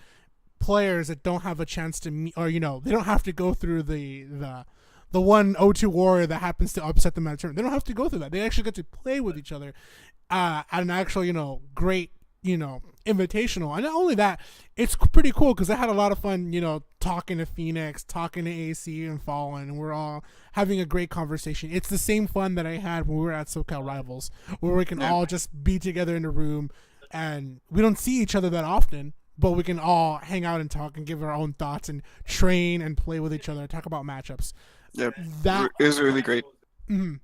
players that don't have a chance to meet, or you know, they don't have to go through the one O2 warrior that happens to upset them at a tournament. They don't have to go through that. They actually get to play with each other at an actual, you know, great, you know, invitational. And not only that, it's pretty cool because I had a lot of fun, you know, talking to Phoenix, talking to AC and Fallen, and we're all having a great conversation. It's the same fun that I had when we were at SoCal Rivals, where we can all just be together in a room, and we don't see each other that often, but we can all hang out and talk and give our own thoughts and train and play with each other, talk about matchups. Yep. That It was really great.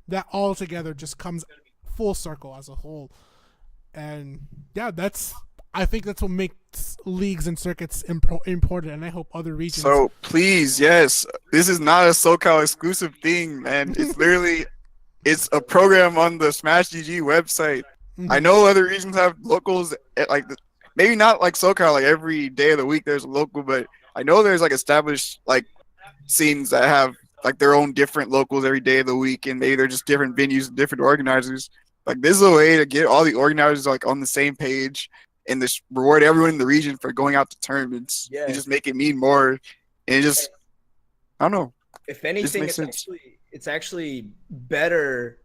that all together just comes full circle as a whole. And yeah, I think that's what makes leagues and circuits important, and I hope other regions. So please, yes, this is not a SoCal exclusive thing, man. It's literally, it's a program on the Smash GG website. I know other regions have locals, like maybe not like SoCal, like every day of the week there's a local, but I know there's like established like scenes that have like their own different locals every day of the week, and maybe they're just different venues and different organizers. Like, this is a way to get all the organizers like on the same page and just reward everyone in the region for going out to tournaments. Yeah. And just make it mean more. And it just, I don't know. If anything, makes sense. it's actually better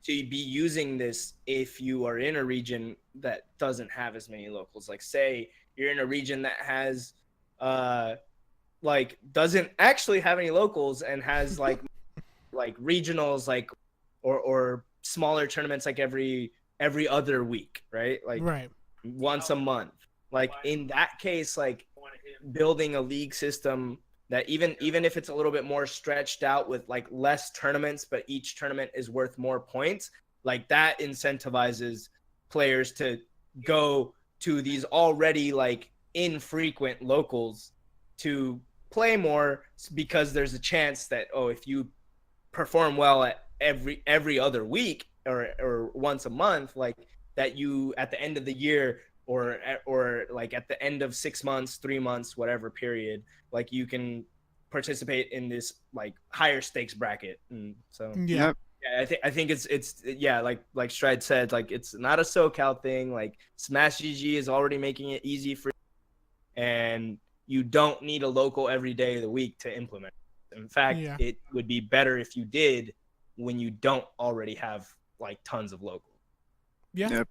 to be using this if you are in a region that doesn't have as many locals. Like, say you're in a region that has like doesn't actually have any locals and has like regionals, like or smaller tournaments like every other week, right? Like right. once a month. Like, in that case, like building a league system that even if it's a little bit more stretched out with like less tournaments, but each tournament is worth more points, like that incentivizes players to go to these already like infrequent locals to play more, because there's a chance that, oh, if you perform well at every other week or once a month, like that you at the end of the year or like at the end of 6 months, 3 months, whatever period, like you can participate in this like higher stakes bracket. And so Yeah. Yep. yeah, I think it's yeah, like Stride said, like it's not a SoCal thing. Like, Smash GG is already making it easy for you, and you don't need a local every day of the week to implement it. In fact, Yeah. it would be better if you did when you don't already have like tons of locals. Yeah. Yep.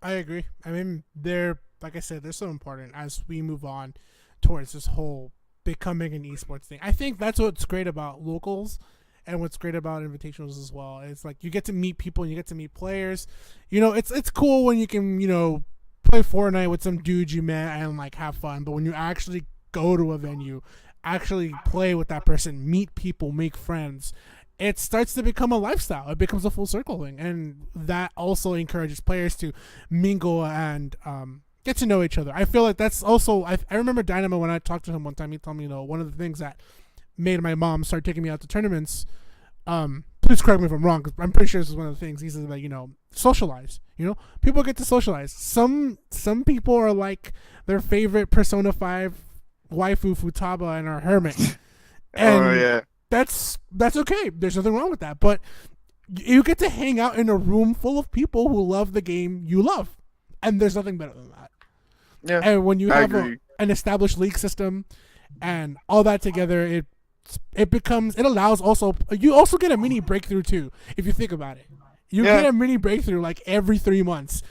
I agree. I mean, they're, like I said, they're so important as we move on towards this whole becoming an esports thing. I think that's what's great about locals and what's great about invitationals as well. It's like you get to meet people and you get to meet players. You know, it's cool when you can, you know, play Fortnite with some dudes you met and like have fun. But when you actually go to a venue, actually play with that person, meet people, make friends, it starts to become a lifestyle. It becomes a full circle thing, and that also encourages players to mingle and get to know each other. I feel like that's also. I remember Dynamo, when I talked to him one time, he told me, you know, one of the things that made my mom start taking me out to tournaments. Please correct me if I'm wrong, because I'm pretty sure this is one of the things. He said that, you know, socialize. You know, people get to socialize. Some people are like their favorite Persona 5 waifu Futaba and our hermit, and Oh yeah. that's okay. There's nothing wrong with that. But you get to hang out in a room full of people who love the game you love, and there's nothing better than that. Yeah. And when you I have agree. an established league system and all that together, it allows also you also get a mini breakthrough too. If you think about it, you Yeah. get a mini breakthrough like every 3 months.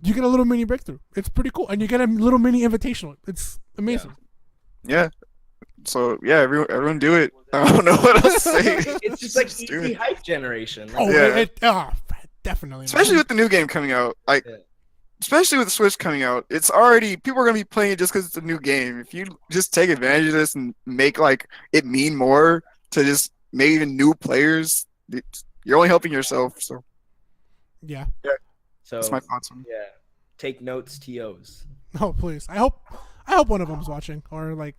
You get a little mini breakthrough. It's pretty cool, and you get a little mini invitational. It's amazing. Yeah. So yeah, everyone do it. I don't know what else to say. It's just like do easy it. hype generation. Oh, Yeah. Definitely. Especially with the new game coming out, like Yeah. especially with the Switch coming out, it's already people are gonna be playing it just because it's a new game. If you just take advantage of this and make like it mean more to just maybe even new players, you're only helping yourself. So Yeah. So that's my thoughts on it. yeah, take notes, TOs. Oh, please. I hope one of them's watching, or like,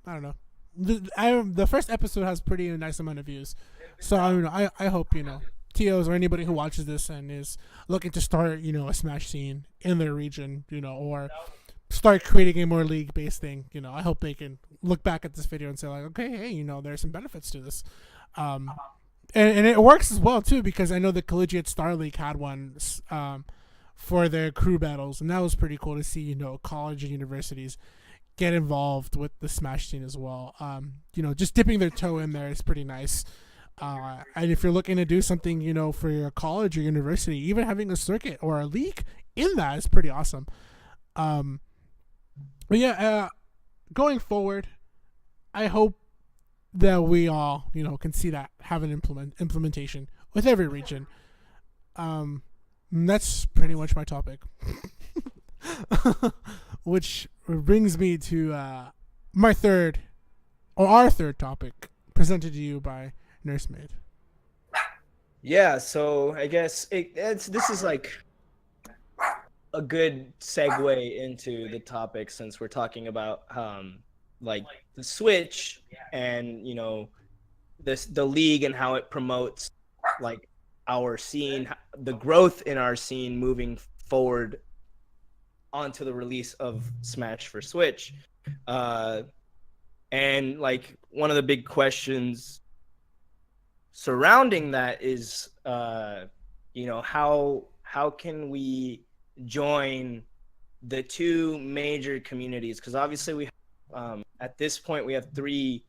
I don't know. The first episode has pretty nice amount of views, so I hope TOs or anybody who watches this and is looking to start a Smash scene in their region, or start creating a more league based thing. I hope they can look back at this video and say like, okay, hey, there's some benefits to this. And it works as well too, because I know the Collegiate Star League had one for their crew battles, and that was pretty cool to see college and universities get involved with the Smash scene as well. Just dipping their toe in there is pretty nice. And if you're looking to do something for your college or university, even having a circuit or a league in that is pretty awesome. But yeah, going forward, I hope that we all can see that have an implementation with every region. That's pretty much my topic. Which brings me to our third topic, presented to you by Nursemaid. Yeah, so I guess this is like a good segue into the topic, since we're talking about like the Switch and the league and how it promotes like our scene, the growth in our scene moving forward onto the release of Smash for Switch. And like one of the big questions surrounding that is how can we join the two major communities? Because obviously we at this point we have three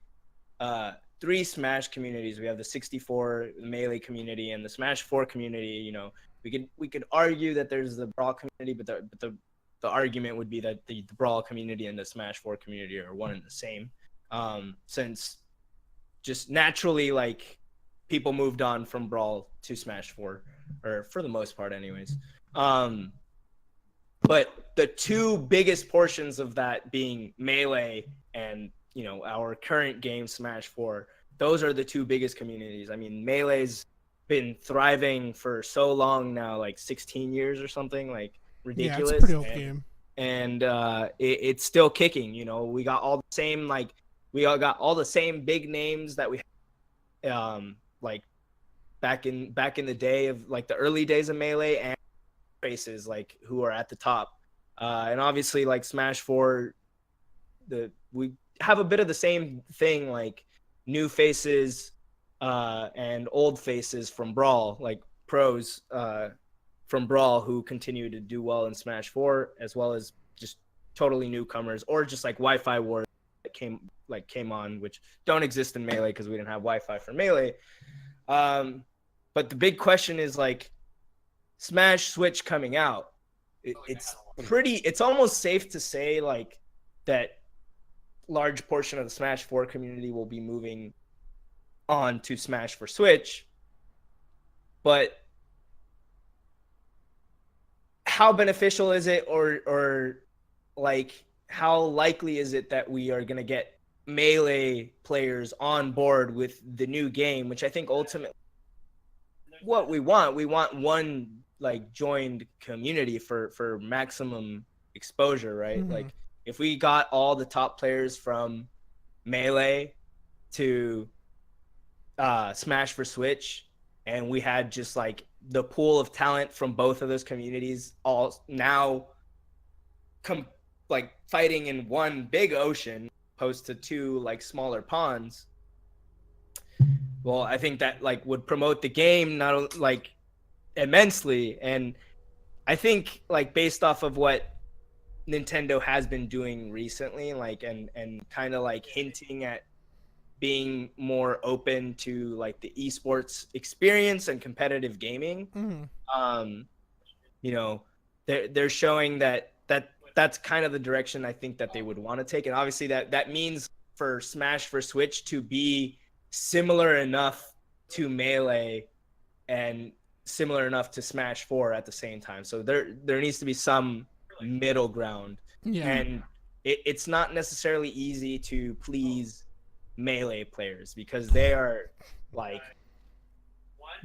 Smash communities. We have the 64 Melee community and the Smash 4 community. We could argue that there's the Brawl community, but the argument would be that the Brawl community and the Smash 4 community are one and the same, since just naturally like people moved on from Brawl to Smash 4, or for the most part anyways. But the two biggest portions of that being Melee and our current game Smash 4, those are the two biggest communities. I mean, Melee's been thriving for so long now, like 16 years or something, like ridiculous. Yeah, it's a pretty old game. And it's still kicking. We got all the same big names that we like back in the day of like the early days of Melee, and faces like who are at the top. And obviously like Smash 4, we have a bit of the same thing, like new faces and old faces from Brawl, like pros from Brawl who continue to do well in Smash 4, as well as just totally newcomers, or just like Wi-Fi wars that came on, which don't exist in Melee because we didn't have Wi-Fi for Melee. But the big question is like Smash Switch coming out. It's almost safe to say like that large portion of the Smash 4 community will be moving on to Smash for Switch. But how beneficial is it, or like how likely is it that we are going to get Melee players on board with the new game, which I think ultimately what we want one like joined community for maximum exposure, right? Mm-hmm. Like if we got all the top players from Melee to Smash for Switch, and we had just like the pool of talent from both of those communities all now like fighting in one big ocean, opposed to 2 like smaller ponds, well, I think that like would promote the game not like immensely. And I think like based off of what Nintendo has been doing recently, like and kind of like hinting at being more open to like the esports experience and competitive gaming, um you know, they're showing that's kind of the direction I think that they would want to take. And obviously that means for Smash for Switch to be similar enough to Melee and similar enough to Smash 4 at the same time. So there needs to be some middle ground. Yeah. And it's not necessarily easy to please Melee players because they are like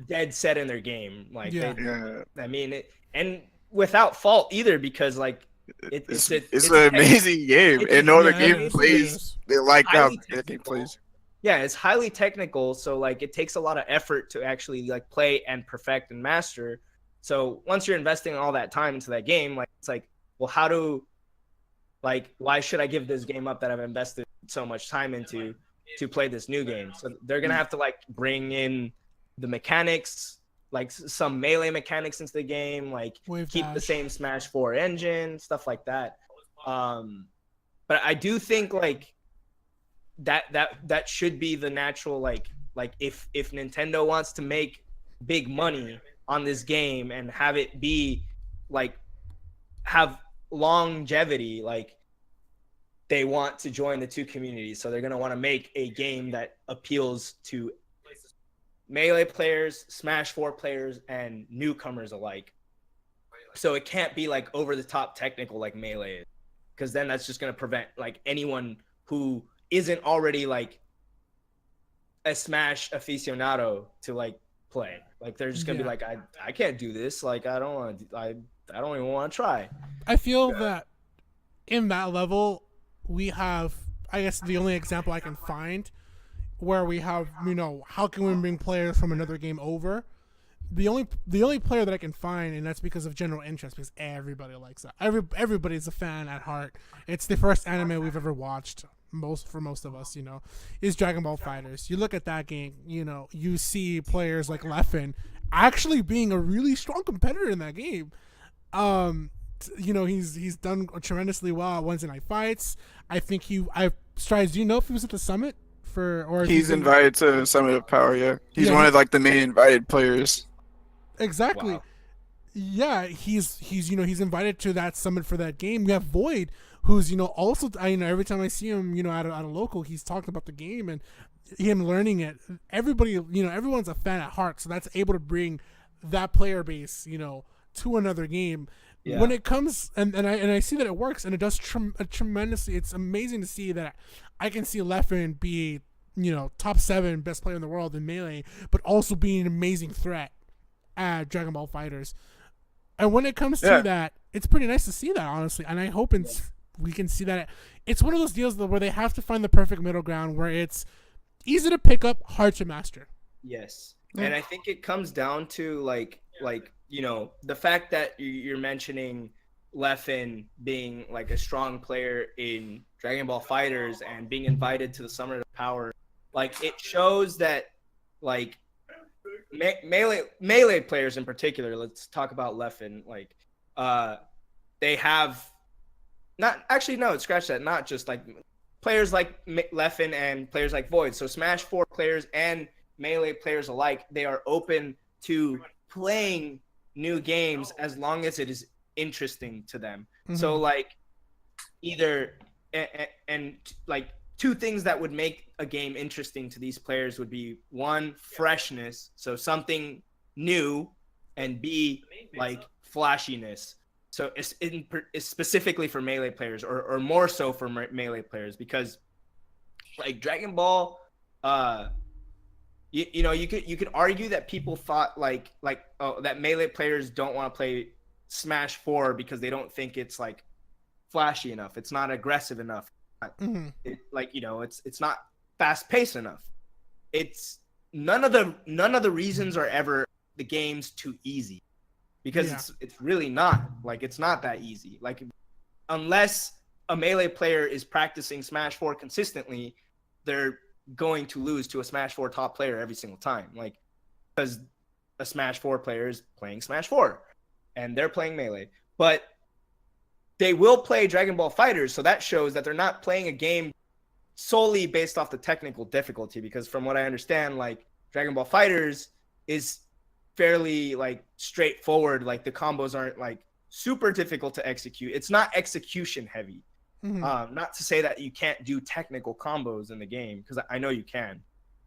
dead set in their game. Like I mean it, and without fault either, because like it's an amazing game, and no other game plays like how that game plays. Yeah, it's highly technical, so like it takes a lot of effort to actually like play and perfect and master. So once you're investing all that time into that game, like it's like, well, why should I give this game up that I've invested so much time into to play this new game? So they're gonna have to like bring in the mechanics, like some Melee mechanics into the game, like keep the same Smash 4 engine, stuff like that. But I do think like that should be the natural like if Nintendo wants to make big money on this game and have it be like have longevity, like they want to join the 2 communities. So they're going to want to make a game that appeals to Melee players, Smash 4 players, and newcomers alike. So it can't be like over the top technical like Melee is, because then that's just going to prevent like anyone who isn't already like a Smash aficionado to like play. Like they're just gonna be like, I can't do this. Like I don't even want to try. I feel that in that level we have, I guess the only example I can find where we have, how can we bring players from another game over? The only player that I can find, and that's because of general interest, because everybody likes that. Everybody's a fan at heart. It's the first anime we've ever watched. For most of us, is Dragon Ball FighterZ. You look at that game, you see players like Leffen actually being a really strong competitor in that game. He's done tremendously well at Wednesday Night Fights. I think Strides, do you know if he was at the summit he's invited to Summit of Power, yeah. He's one of like the main invited players. Exactly. Wow. Yeah, he's invited to that summit for that game. We have Void, who's also every time I see him at a local, he's talking about the game and him learning it. Everybody everyone's a fan at heart, so that's able to bring that player base to another game. Yeah. When it comes and I see that it works, and it does tremendously. It's amazing to see that I can see Leffen be top 7 best player in the world in Melee, but also being an amazing threat at Dragon Ball FighterZ. And when it comes to that, it's pretty nice to see that, honestly. And I hope we can see that. It's one of those deals where they have to find the perfect middle ground where it's easy to pick up, hard to master. Yes. And I think it comes down to like the fact that you're mentioning Leffen being like a strong player in Dragon Ball FighterZ and being invited to the Summit of Power. Like it shows that like Melee players in particular, let's talk about Leffen, like they have scratch that, not just like players like Leffen and players like Void. So Smash 4 players and Melee players alike, they are open to playing new games as long as it is interesting to them. Mm-hmm. So like either and like 2 things that would make a game interesting to these players would be 1, freshness, so something new, and B, like flashiness. So it's specifically for Melee players, or more so for Melee players, because like Dragon Ball, you could argue that people thought like that Melee players don't want to play Smash 4 because they don't think it's like flashy enough, it's not aggressive enough. Mm-hmm. It's not fast paced enough. It's none of the reasons are ever the game's too easy, because it's really not. Like it's not that easy. Like unless a Melee player is practicing Smash 4 consistently, they're going to lose to a Smash 4 top player every single time. Like, because a Smash 4 player is playing Smash 4 and they're playing Melee. But they will play Dragon Ball Fighters, so that shows that they're not playing a game solely based off the technical difficulty, because from what I understand, like, Dragon Ball Fighters is fairly like straightforward. Like, the combos aren't like super difficult to execute. It's not execution heavy. Not to say that you can't do technical combos in the game, because I know you can,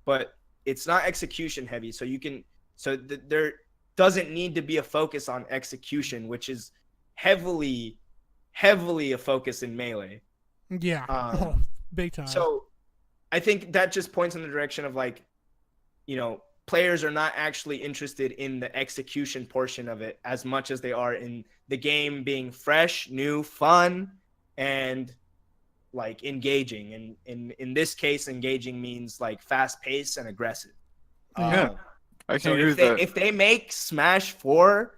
but it's not execution heavy. So you can, there doesn't need to be a focus on execution, which is heavily a focus in Melee. Yeah, big time. So I think that just points in the direction of, like, players are not actually interested in the execution portion of it as much as they are in the game being fresh, new, fun, and like engaging. And in this case, engaging means like fast paced and aggressive. Yeah, I can agree with that. If they make Smash 4,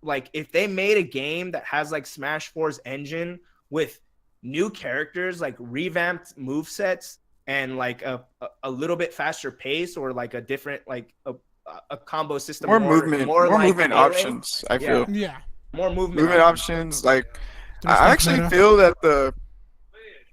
like, if they made a game that has like Smash 4's engine with new characters, like revamped movesets, and like a little bit faster pace, or like a different, like a combo system, more movement like movement Melee. options, I feel. Yeah, More movement options. Like, I actually feel that the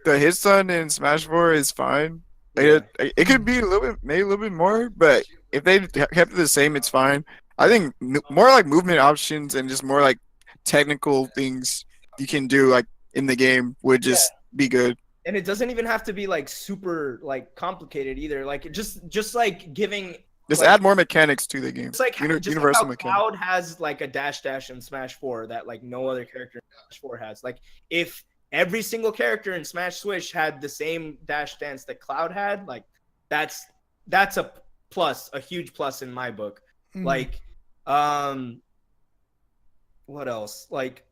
hit stun in Smash 4 is fine. Like, it could be maybe a little bit more, but if they kept it the same, it's fine. I think more like movement options and just more like technical things you can do like in the game would just be good. And it doesn't even have to be like super like complicated either. Like, just like giving, just like, add more mechanics to the game. It's like universal like how mechanics. Cloud has like a dash in Smash 4 that like no other character in Smash 4 has. Like, if every single character in Smash Switch had the same dash dance that Cloud had, like, that's a plus, a huge plus in my book. Like, what else? Like,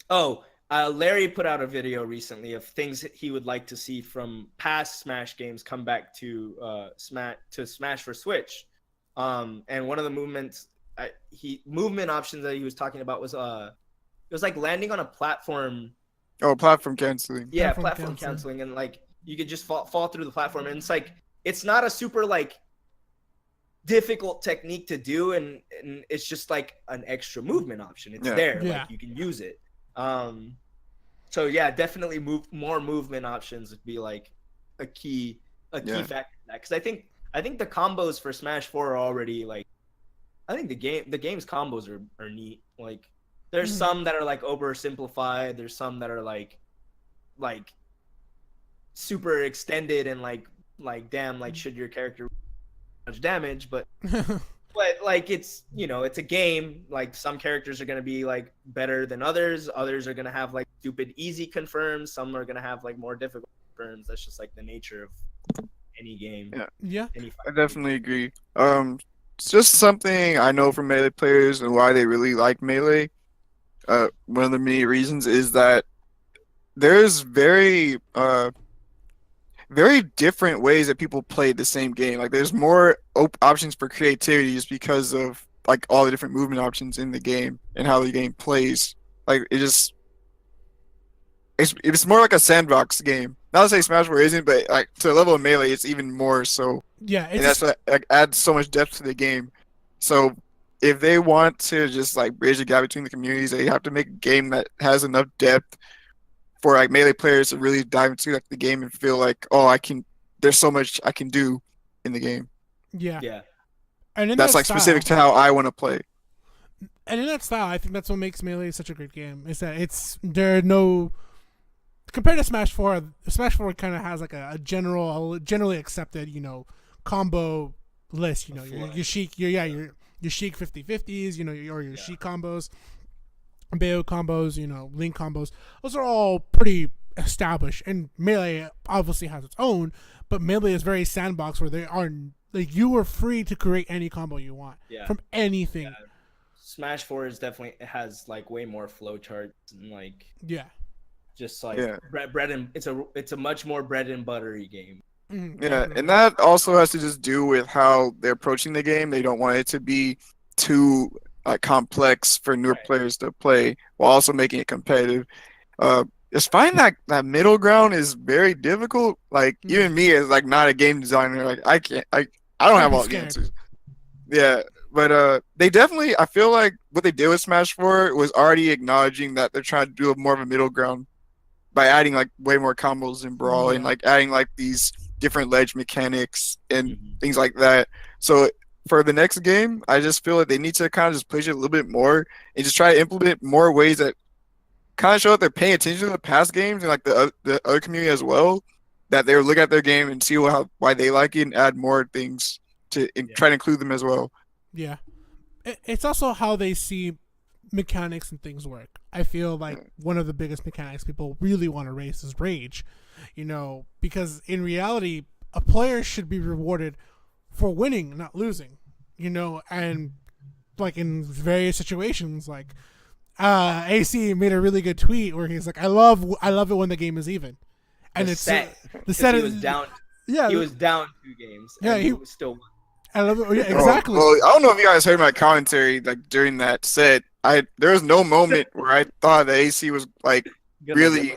Larry put out a video recently of things that he would like to see from past Smash games come back to Smash for Switch. And one of the movement options that he was talking about was it was like landing on a platform. Oh, platform canceling. Yeah, platform canceling, and like you could just fall through the platform, and it's like, it's not a super like difficult technique to do, and it's just like an extra movement option. It's there, like, you can use it. So yeah, definitely more movement options would be like a key factor in that, because I think the combos for Smash 4 are already like, I think the game's combos are neat. Like, there's some that are like oversimplified, there's some that are like super extended, and like damn, like, should your character do much damage, but like, it's, it's a game. Like, some characters are going to be like better than others are going to have like stupid easy confirms, some are going to have like more difficult confirms. That's just like the nature of any game. I definitely agree. It's just something I know from Melee players and why they really like Melee. One of the many reasons is that there's very different ways that people play the same game. Like, there's more options for creativity just because of like all the different movement options in the game and how the game plays. Like, it's more like a sandbox game. Not to say Smash 4 isn't, but like to the level of Melee, it's even more so. Yeah, and that's what like, adds so much depth to the game. So if they want to just like bridge the gap between the communities, they have to make a game that has enough depth for like Melee players to really dive into like the game and feel like, oh, there's so much I can do in the game. Yeah. And that's like specific to how I want to play. And in that style, I think that's what makes Melee such a great game. Is that there are no, compared to Smash 4, Smash 4 kind of has like a generally accepted, combo list. Your Sheik, your Sheik 50/50s, or your Sheik combos, Bayo combos, Link combos. Those are all pretty established, and Melee obviously has its own, but Melee is very sandbox where they are like, you are free to create any combo you want from anything. Yeah. Smash 4 is definitely, it has like way more flowcharts and like just like bread and it's a much more bread and buttery game. And that also has to just do with how they're approaching the game. They don't want it to be too complex for newer players to play while also making it competitive. just finding that middle ground is very difficult. Like even me as like not a game designer, like I don't I'd have be all the scared. answers. Yeah, but they definitely. I feel like what they did with Smash 4 was already acknowledging that they're trying to do more of a middle ground by adding like way more combos in Brawl and Yeah. like adding like these different ledge mechanics and Mhm. things like that. So for the next game, I just feel like they need to kind of just push it a little bit more and just try to implement more ways that kind of show that they're paying attention to the past games and like the other community as well. That they're look at their game and see why they like it and add more things to and Yeah. try to include them as well. Yeah. It's also how they see mechanics and things work. I feel like one of the biggest mechanics people really want to raise is rage. Because in reality, a player should be rewarded for winning, not losing. And like in various situations, like AC made a really good tweet where he's like, "I love it when the game is even," and The it's set, the 'cause set he is was down. yeah, He was down 2 games. Yeah, and he- he still won. I love it. Yeah, Oh, exactly. well, I don't know if you guys heard my commentary like during that set. There was no moment where I thought the AC was like Good really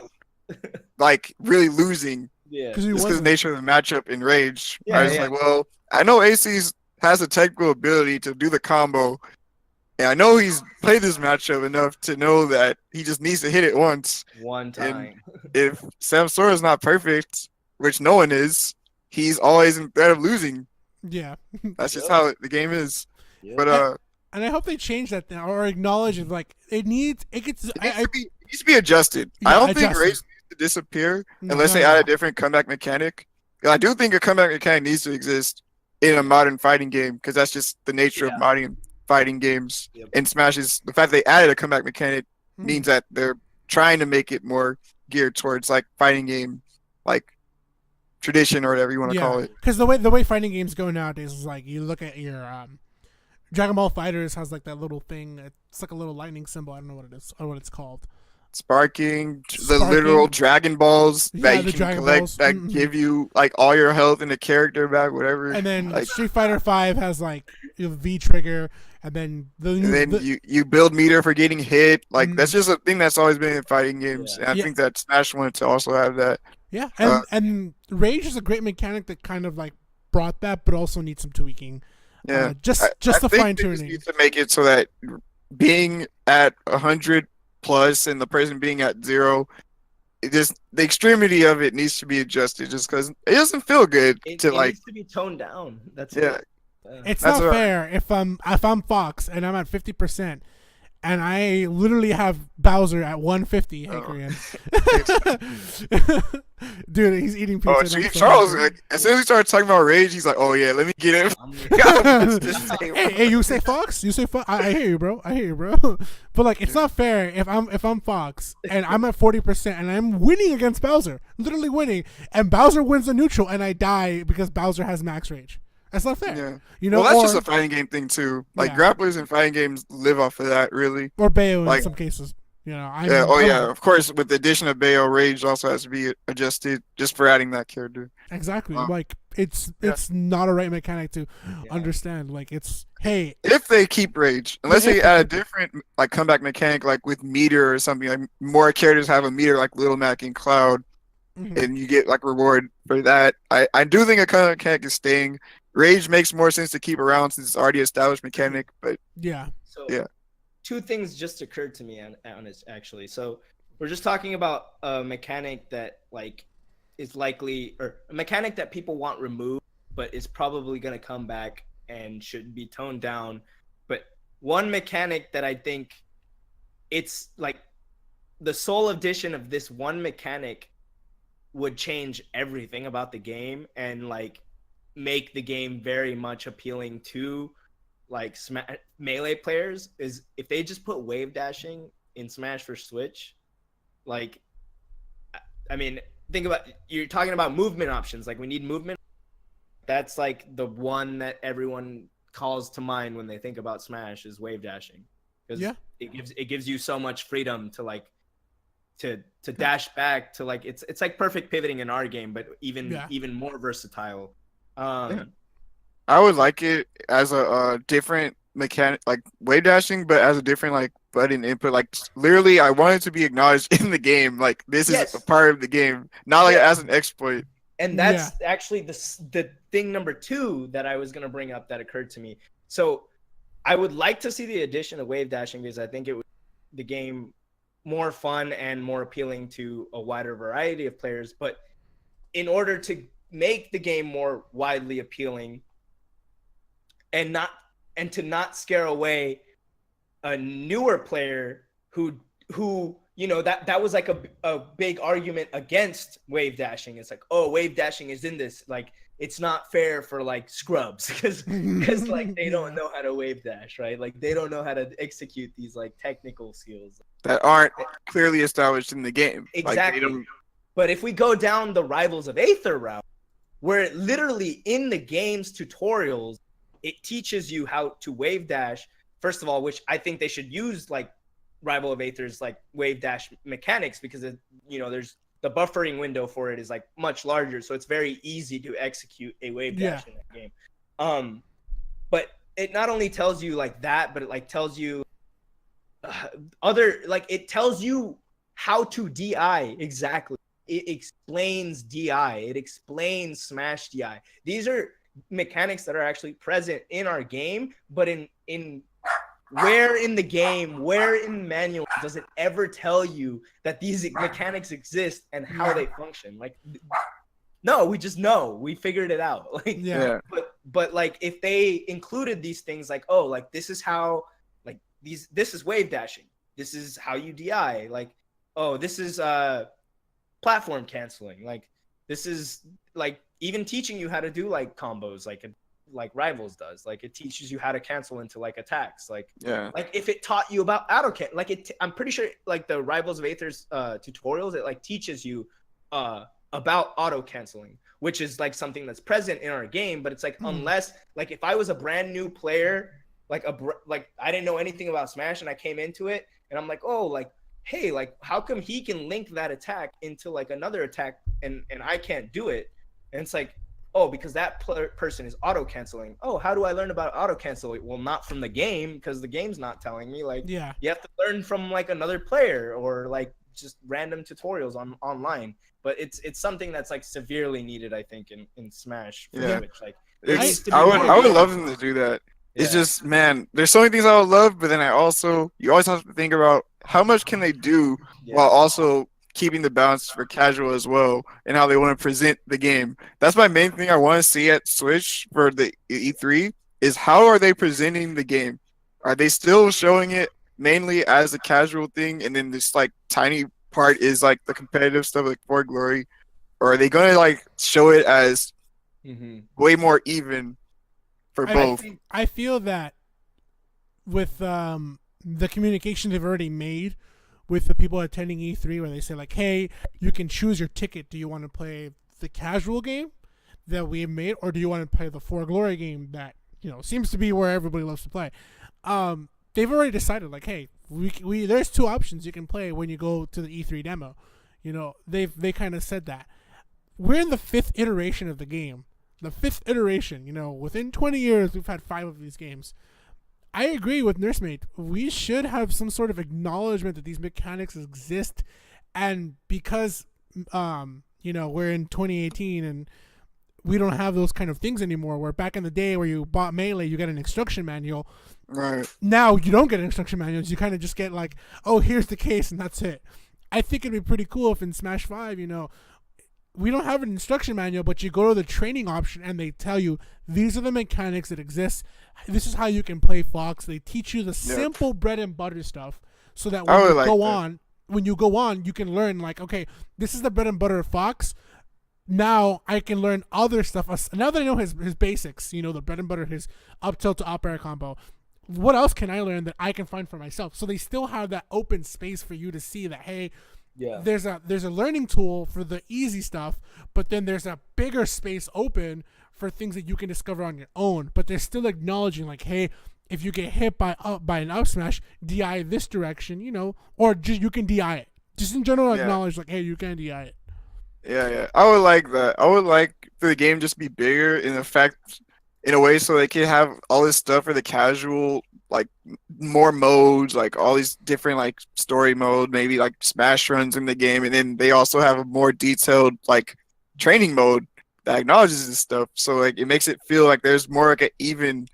luck. really losing Yeah. Because he just because wasn't. the nature of the matchup in Rage. Yeah, I was yeah. like, well, I know AC's has the technical ability to do the combo, and I know he's played this matchup enough to know that he just needs to hit it once. One time. If Sam Sora is not perfect, which no one is, he's always in threat of losing. Yeah. That's just Yep. how the game is. Yeah. But And I hope they change that now or acknowledge it. Like it gets. it needs to be adjusted. Yeah, I don't think adjusted. Rage needs to disappear No, unless not they at add all. a different comeback mechanic. And I do think a comeback mechanic needs to exist in a modern fighting game because that's just the nature of Yeah. modern fighting games. Yep. And Smash is the fact they added a comeback mechanic Mhm. means that they're trying to make it more geared towards like fighting game, like tradition or whatever you want to call it. Because the way fighting games go nowadays is like you look at your Dragon Ball Fighters has like that little thing. It's like a little lightning symbol. I don't know what it is or what it's called. Sparking, the Sparking. literal Dragon Balls Yeah, that you the can Dragon collect Balls. that Mhm. give you like all your health and the character back, whatever. And then like, Street Fighter V has like V trigger, and then and then you build meter for getting hit. Like Mm. that's just a thing that's always been in fighting games, Yeah. and I Yeah. think that Smash wanted to also have that. yeah, Uh, and Rage is a great mechanic that kind of like brought that, but also needs some tweaking. Yeah, Just I the think fine they just tuning. need to make it so that being at 100 plus and the person being at 0, it just the extremity of it needs to be adjusted. Just because it doesn't feel good It to like, needs to be toned down. That's yeah. it. It's That's not what- fair if I'm Fox and I'm at 50%, and I literally have Bowser at 150. Hey, Oh. Korean. Dude, he's eating pizza. Oh, and I'm see, so Charles, hungry. like, as soon as we started talking about Rage, he's like, "Oh yeah, let me get him." Hey, you say Fox? You say Fox? I hear you, bro. I hear you, bro. But like, it's not fair if I'm Fox and I'm at 40% and I'm winning against Bowser, literally winning, and Bowser wins the neutral and I die because Bowser has max rage. That's not fair. Yeah. You know, Well, that's or, just a fighting game thing too. Like Yeah. grapplers in fighting games live off of that, really. or Bayo in like- some cases. Yeah. Oh yeah. Of course, with the addition of Bayo, Rage also has to be adjusted just for adding that character. Exactly. Wow. Like it's Yeah. not a right mechanic to Yeah. understand. Like it's hey, If they keep Rage, unless if they they add a keep it. different like comeback mechanic, like with meter or something, like more characters have a meter, like Little Mac and Cloud, mhm. and you get like reward for that. I do think a comeback mechanic is staying. Rage makes more sense to keep around since it's already established mechanic, but Yeah. So Yeah. 2 things just occurred to me on this actually. So we're just talking about a mechanic that like is likely, or a mechanic that people want removed, but is probably gonna come back and should be toned down. But one mechanic that I think it's like the sole addition of this one mechanic would change everything about the game and like make the game very much appealing to like melee players is if they just put wave dashing in Smash for Switch. Like, I mean, think about, you're talking about movement options. Like we need movement. That's like the one that everyone calls to mind when they think about Smash is wave dashing, because Yeah. it gives you so much freedom to like to dash back to like it's like perfect pivoting in our game, but even more versatile. Yeah. I would like it as a different mechanic, like wave dashing, but as a different like button input. Like literally, I want it to be acknowledged in the game. Like this is Yes. a part of the game, not like Yeah. as an exploit. And that's actually the thing number 2 that I was going to bring up that occurred to me. So I would like to see the addition of wave dashing because I think it would the game more fun and more appealing to a wider variety of players. But in order to make the game more widely appealing and to not scare away a newer player who that was like a big argument against wave dashing. It's like, oh, wave dashing is in this, like it's not fair for like scrubs because like they don't know how to wave dash, right? Like they don't know how to execute these like technical skills that aren't clearly established in the game. exactly. Like, but if we go down the Rivals of Aether route, where literally in the game's tutorials it teaches you how to wave dash, first of all, which I think they should use like Rival of Aether's like wave dash mechanics because there's the buffering window for it is like much larger, so it's very easy to execute a wave dash in that game. But it not only tells you like that, but it like tells you it tells you how to DI exactly. It explains DI. It explains Smash DI. These are mechanics that are actually present in our game, but in where in the game, where in the manual does it ever tell you that these mechanics exist and how they function? Like, no, we just know. We figured it out. Like, But like if they included these things, like, oh, like this is how, like this is wave dashing. This is how you DI. Like, oh, this is platform canceling. Like, this is like even teaching you how to do like combos, like Rivals does. Like it teaches you how to cancel into like attacks. Like if it taught you about auto cancel, like I'm pretty sure like the Rivals of Aether's tutorials, it like teaches you about auto canceling, which is like something that's present in our game. But it's like unless like if I was a brand new player, like I didn't know anything about Smash and I came into it and I'm like, oh, like, hey, like how come he can link that attack into like another attack and I can't do it? And it's like, oh, because that person is auto canceling. Oh, how do I learn about auto cancel? Well, not from the game because the game's not telling me. Like, you have to learn from like another player or like just random tutorials online. But it's something that's like severely needed, I think, in Smash. Which, like, I would love them to do that. It's just, man, there's so many things I would love, but then you always have to think about how much can they do while also keeping the balance for casual as well and how they want to present the game. That's my main thing I want to see at Switch for the E3 is how are they presenting the game? Are they still showing it mainly as a casual thing and then this like tiny part is like the competitive stuff like For Glory? Or are they going to like show it as way more even for both? I feel that with the communication they've already made with the people attending E3 where they say like, hey, you can choose your ticket. Do you want to play the casual game that we have made or do you want to play the For Glory game that, seems to be where everybody loves to play? They've already decided like, hey, we there's 2 options you can play when you go to the E3 demo. They kind of said that. We're in the 5th iteration of the game. The 5th iteration, within 20 years we've had 5 of these games. I agree with Nursemate. We should have some sort of acknowledgement that these mechanics exist, and because we're in 2018 and we don't have those kind of things anymore. Where back in the day, where you bought Melee, you get an instruction manual. Right. Now you don't get instruction manuals. You kind of just get like, oh, here's the case, and that's it. I think it'd be pretty cool if in Smash 5, we don't have an instruction manual, but you go to the training option and they tell you these are the mechanics that exist. This is how you can play Fox. They teach you the simple bread and butter stuff so that when you go on, you can learn like, okay, this is the bread and butter of Fox. Now I can learn other stuff. Now that I know his basics, the bread and butter, his up tilt to up air combo, what else can I learn that I can find for myself? So they still have that open space for you to see that, hey, there's a learning tool for the easy stuff, but then there's a bigger space open for things that you can discover on your own. But they're still acknowledging like, hey, if you get hit by an up smash, DI this direction, or just you can DI it. Just in general, acknowledge like, hey, you can DI it. Yeah. I would like that. I would like for the game just be bigger in effect, in a way, so they can have all this stuff for the casual like more modes, like all these different like story mode, maybe like smash runs in the game, and then they also have a more detailed like training mode that acknowledges this stuff. So like it makes it feel like there's more like an even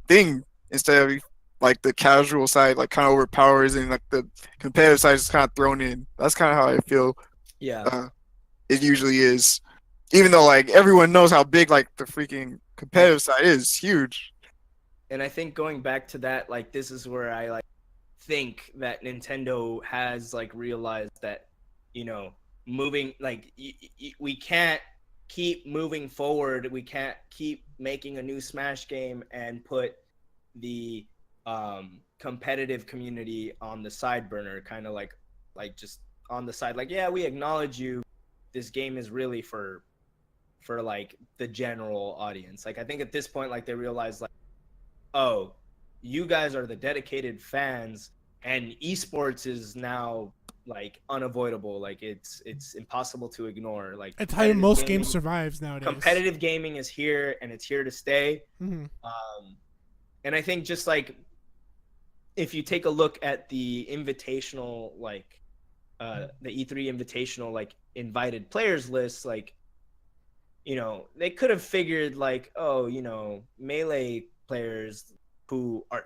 thing instead of like the casual side like kind of overpowers and like the competitive side is kind of thrown in. That's kind of how I feel. Yeah. It usually is, even though like everyone knows how big like the freaking competitive side is huge. And I think going back to that, like this is where I like think that Nintendo has like realized that, you know, moving like we can't keep moving forward. We can't keep making a new Smash game and put the competitive community on the side burner, kind of like just on the side. Like, yeah, we acknowledge you. This game is really for like the general audience. Like I think at this point, like they realize like, oh, you guys are the dedicated fans, and esports is now like unavoidable. Like it's impossible to ignore. Like It's how most games survives nowadays. Competitive gaming is here, and it's here to stay. Mm-hmm. And I think just like if you take a look at the invitational, like the E3 invitational, like invited players list, like, you know, they could have figured like, oh, you know, Melee players who are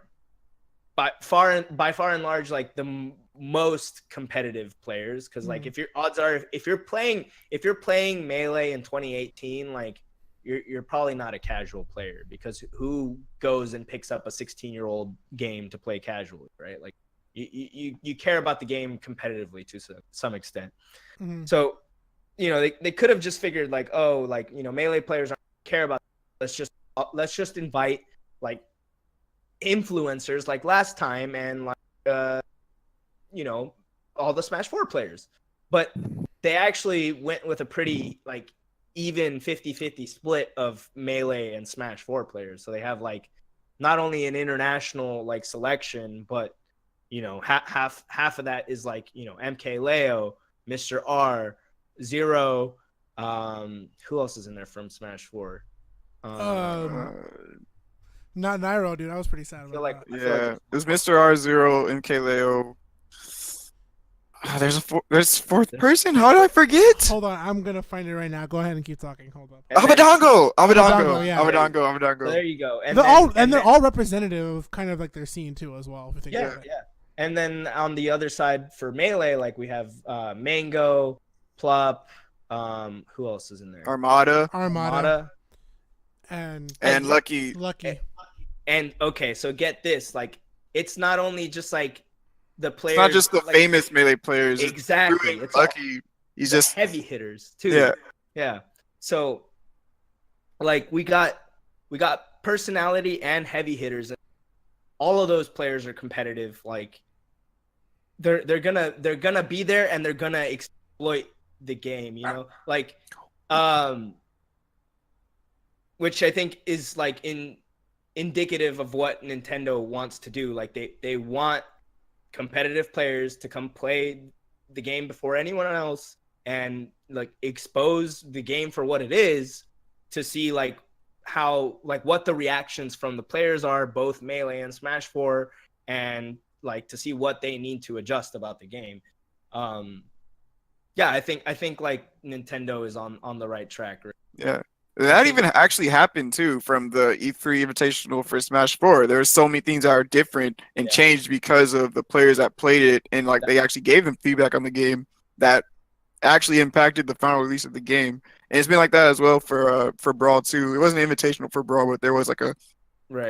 by far and large like the most competitive players, because like if your odds are if you're playing Melee in 2018, like you're probably not a casual player, because who goes and picks up a 16-year-old game to play casually, right? Like you care about the game competitively to some extent. Mm-hmm. So, you know, they could have just figured like, oh, like, you know, Melee players don't care about it. Let's just invite like influencers like last time, and like you know, all the Smash 4 players. But they actually went with a pretty like even 50-50 split of Melee and Smash 4 players. So they have like not only an international like selection, but, you know, half of that is like, you know, MKLeo, Mr. R, Zero, who else is in there from Smash 4? Not Nairo, dude. I was pretty sad about that. Yeah, it was Mr. R0, MKLeo. There's fourth person. How did I forget? Hold on, I'm gonna find it right now. Go ahead and keep talking. Hold on. Abadongo. So there you go. And they're all representative of kind of like their scene too, as well. If you think about it. Yeah. And then on the other side for Melee, like we have Mango, Plop, who else is in there? Armada. And Lucky. And okay, so get this, like it's not only just like the players, it's not just the like, famous Melee players. Exactly. It's Lucky. He's just heavy hitters too. Yeah. So like we got personality and heavy hitters. All of those players are competitive. Like they're gonna be there, and they're gonna exploit the game, you know? Like which I think is like indicative of what Nintendo wants to do. Like they want competitive players to come play the game before anyone else, and like expose the game for what it is, to see like how, like what the reactions from the players are, both Melee and Smash 4, and like to see what they need to adjust about the game. I think like Nintendo is on the right track. Right? Yeah. That even actually happened too from the E3 Invitational for Smash 4. There were so many things that are different and changed because of the players that played it, and like they actually gave them feedback on the game that actually impacted the final release of the game. And it's been like that as well for Brawl 2. It wasn't invitational for Brawl, but there was like a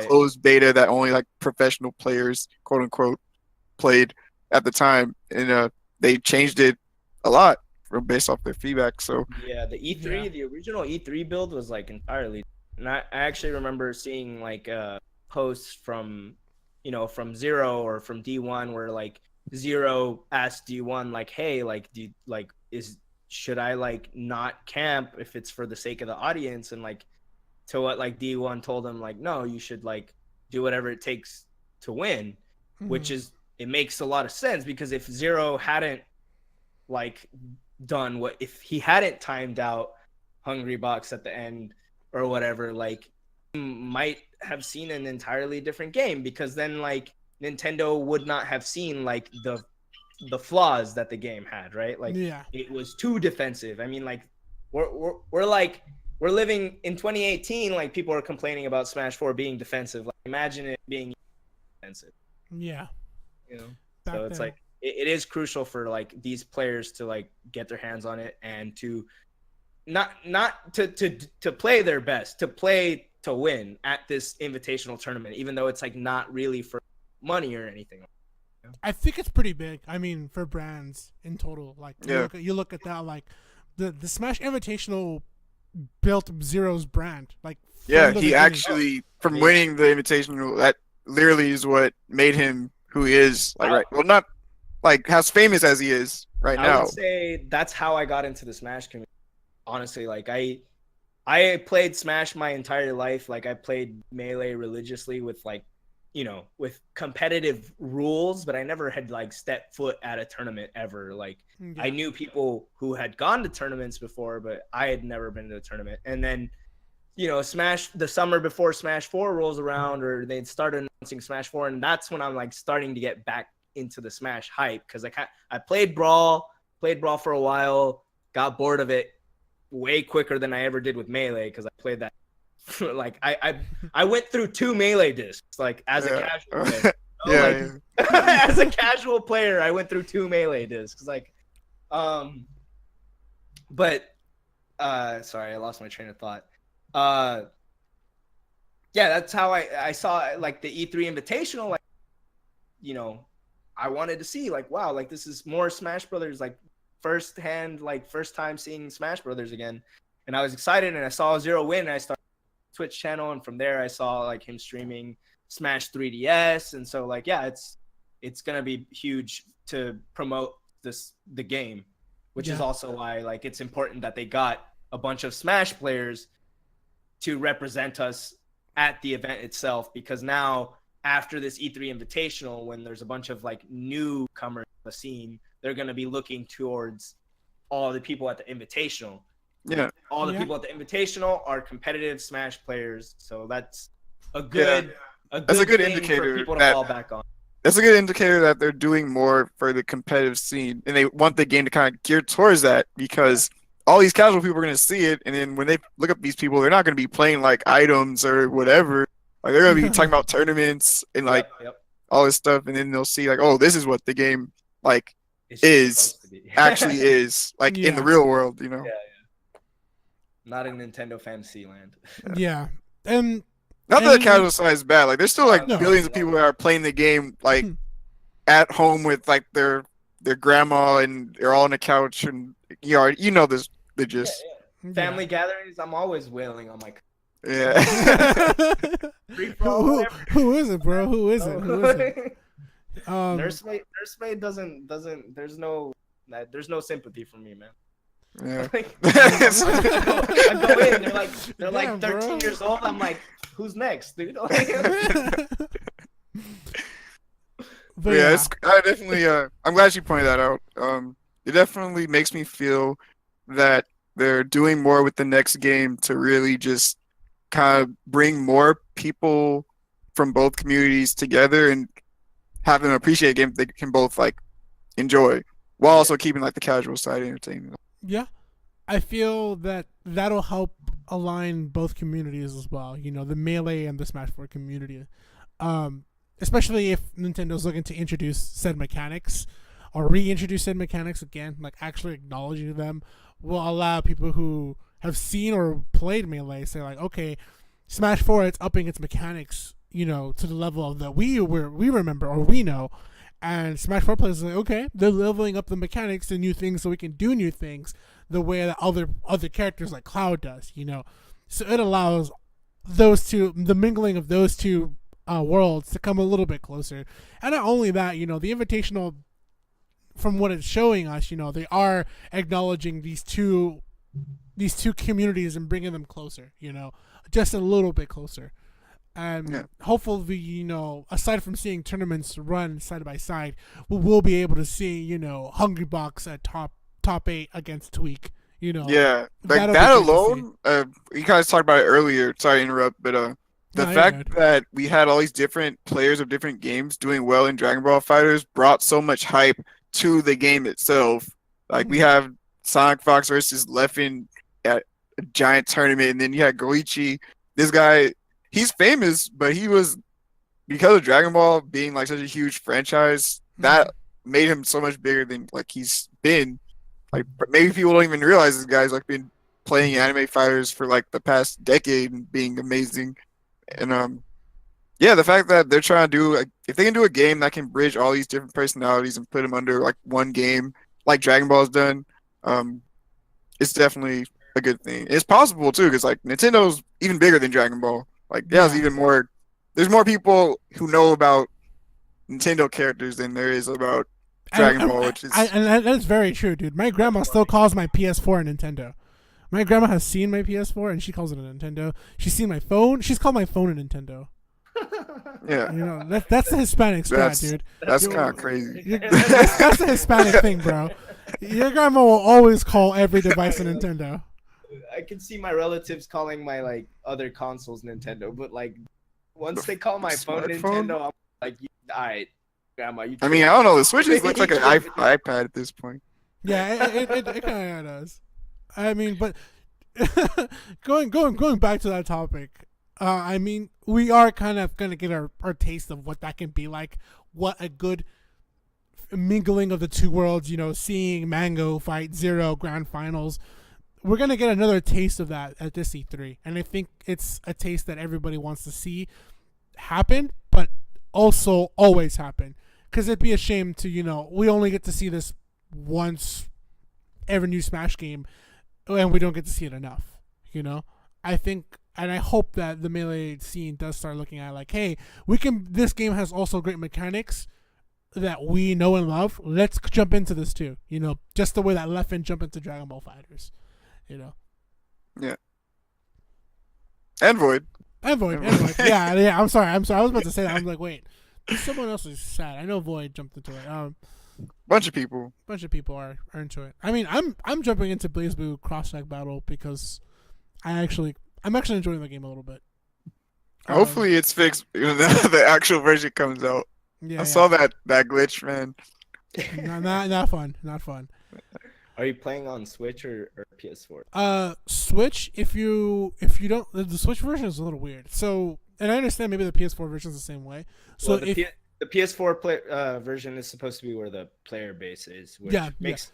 closed beta that only like professional players, quote unquote, played at the time, and they changed it a lot based off their feedback. So the E3, the original E3 build was like entirely, and I actually remember seeing like posts from, you know, from Zero or from D1 where like Zero asked D1 like, hey, like should I like not camp if it's for the sake of the audience? And like to what like D1 told him like, no, you should like do whatever it takes to win, which is, it makes a lot of sense, because if Zero hadn't like done if he hadn't timed out Hungry Box at the end or whatever, like might have seen an entirely different game, because then like Nintendo would not have seen like the flaws that the game had, right? Like Yeah. it was too defensive. I mean, like we're like we're living in 2018, like people are complaining about Smash 4 being defensive. Like imagine it being defensive, Yeah. you know? Back So it's then. like it is crucial for like these players to like get their hands on it and to not to play their best, to play to win at this invitational tournament, even though it's like not really for money or anything. I think it's pretty big. I mean, for brands in total, like Yeah. you look at that, like the Smash Invitational built Zero's brand. Like Yeah, from the he beginning. actually, from winning the Invitational, that literally is what made him who he is. Like, right? Well, not like as famous as he is right I now. would say that's how I got into the Smash community. Honestly, like I played Smash my entire life. Like I played Melee religiously with like, you know, with competitive rules, but I never had like stepped foot at a tournament ever. Like Yeah. I knew people who had gone to tournaments before, but I had never been to a tournament. And then, you know, Smash, the summer before Smash 4 rolls around, or they'd start announcing Smash 4, and that's when I'm like starting to get back into the Smash hype, because I played Brawl for a while, got bored of it way quicker than I ever did with Melee, because I played that like I went through 2 Melee discs like as a casual player. You know, Yeah, as a casual player, I went through 2 Melee discs. Like but sorry, I lost my train of thought. Yeah, that's how I saw like the E3 Invitational. Like, you know, I wanted to see like, wow, like this is more Smash Brothers, like first time seeing Smash Brothers again. And I was excited, and I saw Zero win, and I started Twitch channel, and from there I saw like him streaming Smash 3DS, and so like yeah, it's gonna be huge to promote the game, which is also why like it's important that they got a bunch of Smash players to represent us at the event itself, because now after this E3 Invitational, when there's a bunch of like newcomers on the scene, they're going to be looking towards all the people at the Invitational. yeah. All the people at the Invitational are competitive Smash players, so that's a good That's a good thing indicator for people to that- fall back on. That's a good indicator that they're doing more for the competitive scene, and they want the game to kind of gear towards that, because all these casual people are going to see it, and then when they look up these people, they're not going to be playing like items or whatever. Like they're going to be talking about tournaments and like all this stuff, and then they'll see like, oh, this is what the game like is actually is like in the real world, you know. Not in Nintendo fantasy land. Yeah, and not that the casual side is bad. Like there's still like No. billions of people that are playing the game like at home with like their grandma, and they're all on the couch, and you know this the gist. Family gatherings, I'm always wailing on my. Yeah. Who is it, bro? Who is it? Who is it? Nursemaid doesn't. There's no sympathy for me, man. Yeah. Like, I go in, they're like 13 bro. years old. I'm like, who's next, dude? But Yeah, I definitely I'm glad you pointed that out. It definitely makes me feel that they're doing more with the next game to really just kind of bring more people from both communities together and have them appreciate a game they can both like enjoy, while also keeping like the casual side entertaining. Yeah, I feel that that'll help align both communities as well. You know, the Melee and the Smash 4 community. Especially if Nintendo's looking to introduce said mechanics or reintroduce said mechanics again, like actually acknowledging them will allow people who have seen or played Melee say like, okay, Smash 4, it's upping its mechanics, you know, to the level of that we remember or we know. And Smash 4 players are like, okay, they're leveling up the mechanics to new things so we can do new things the way that other characters like Cloud does, you know. So it allows those two, the mingling of those two worlds to come a little bit closer. And not only that, you know, the Invitational, from what it's showing us, you know, they are acknowledging these two communities and bringing them closer, you know, just a little bit closer. And hopefully, you know, aside from seeing tournaments run side by side, we'll be able to see, you know, Hungry Box at top 8 against Tweak, You know, Yeah, like that'll be that great to see. alone. You guys talked about it earlier. Sorry to interrupt, but the No, you're fact good. that we had all these different players of different games doing well in Dragon Ball Fighters brought so much hype to the game itself. Like we Mhm. have Sonic Fox versus Leffen at a giant tournament, and then you had Goichi. This guy, he's famous, but he was because of Dragon Ball being like such a huge franchise that Mhm. made him so much bigger than like he's been. Like maybe people don't even realize this guy's like been playing anime fighters for like the past decade and being amazing. And yeah, the fact that they're trying to do like if they can do a game that can bridge all these different personalities and put them under like one game, like Dragon Ball's done, um, it's definitely a good thing. It's possible too because like Nintendo's even bigger than Dragon Ball. Like there's Yeah. even more. There's more people who know about Nintendo characters than there is about Dragon Ball, which is And that's very true, dude. My grandma still calls my PS4 a Nintendo. My grandma has seen my PS4 and she calls it a Nintendo. She's seen my phone. She's called my phone a Nintendo. yeah. You know, that's the Hispanic strat, dude. That's You- kind of crazy. that's the Hispanic thing, bro. Your grandma will always call every device a Nintendo. I can see my relatives calling my like other consoles Nintendo, but like once they call my phone Smartphone? Nintendo, I'm like, all right, grandma, you. I mean, I don't know. The Switches look like an iPad at this point. Yeah, it kind of does. I mean, but going back to that topic, I mean, we are kind of gonna get our taste of what that can be like. What a good mingling of the two worlds. You know, seeing Mango fight Zero grand finals. We're gonna get another taste of that at this E3, and I think it's a taste that everybody wants to see happen, but also always happen. Because it'd be a shame to we only get to see this once every new Smash game, and we don't get to see it enough. I think, and I hope that the Melee scene does start looking at it like, hey, we can. This game has also great mechanics that we know and love. Let's jump into this too. Just the way that Leffen jumped into Dragon Ball Fighters. Yeah. And Void. And Void. Yeah. I'm sorry. I was about to say that. I'm like, wait, someone else is sad. I know Void jumped into it. Bunch of people. Bunch of people are into it. I mean, I'm jumping into BlazBlue Cross-Tag Battle because I'm actually enjoying the game a little bit. Hopefully it's fixed when the actual version comes out. Yeah, I saw that glitch, man. Not fun. Not fun. Are you playing on Switch or PS4? Switch. If you don't, the Switch version is a little weird. So, and I understand maybe the PS4 version is the same way. So well, the PS4 version is supposed to be where the player base is. Which makes.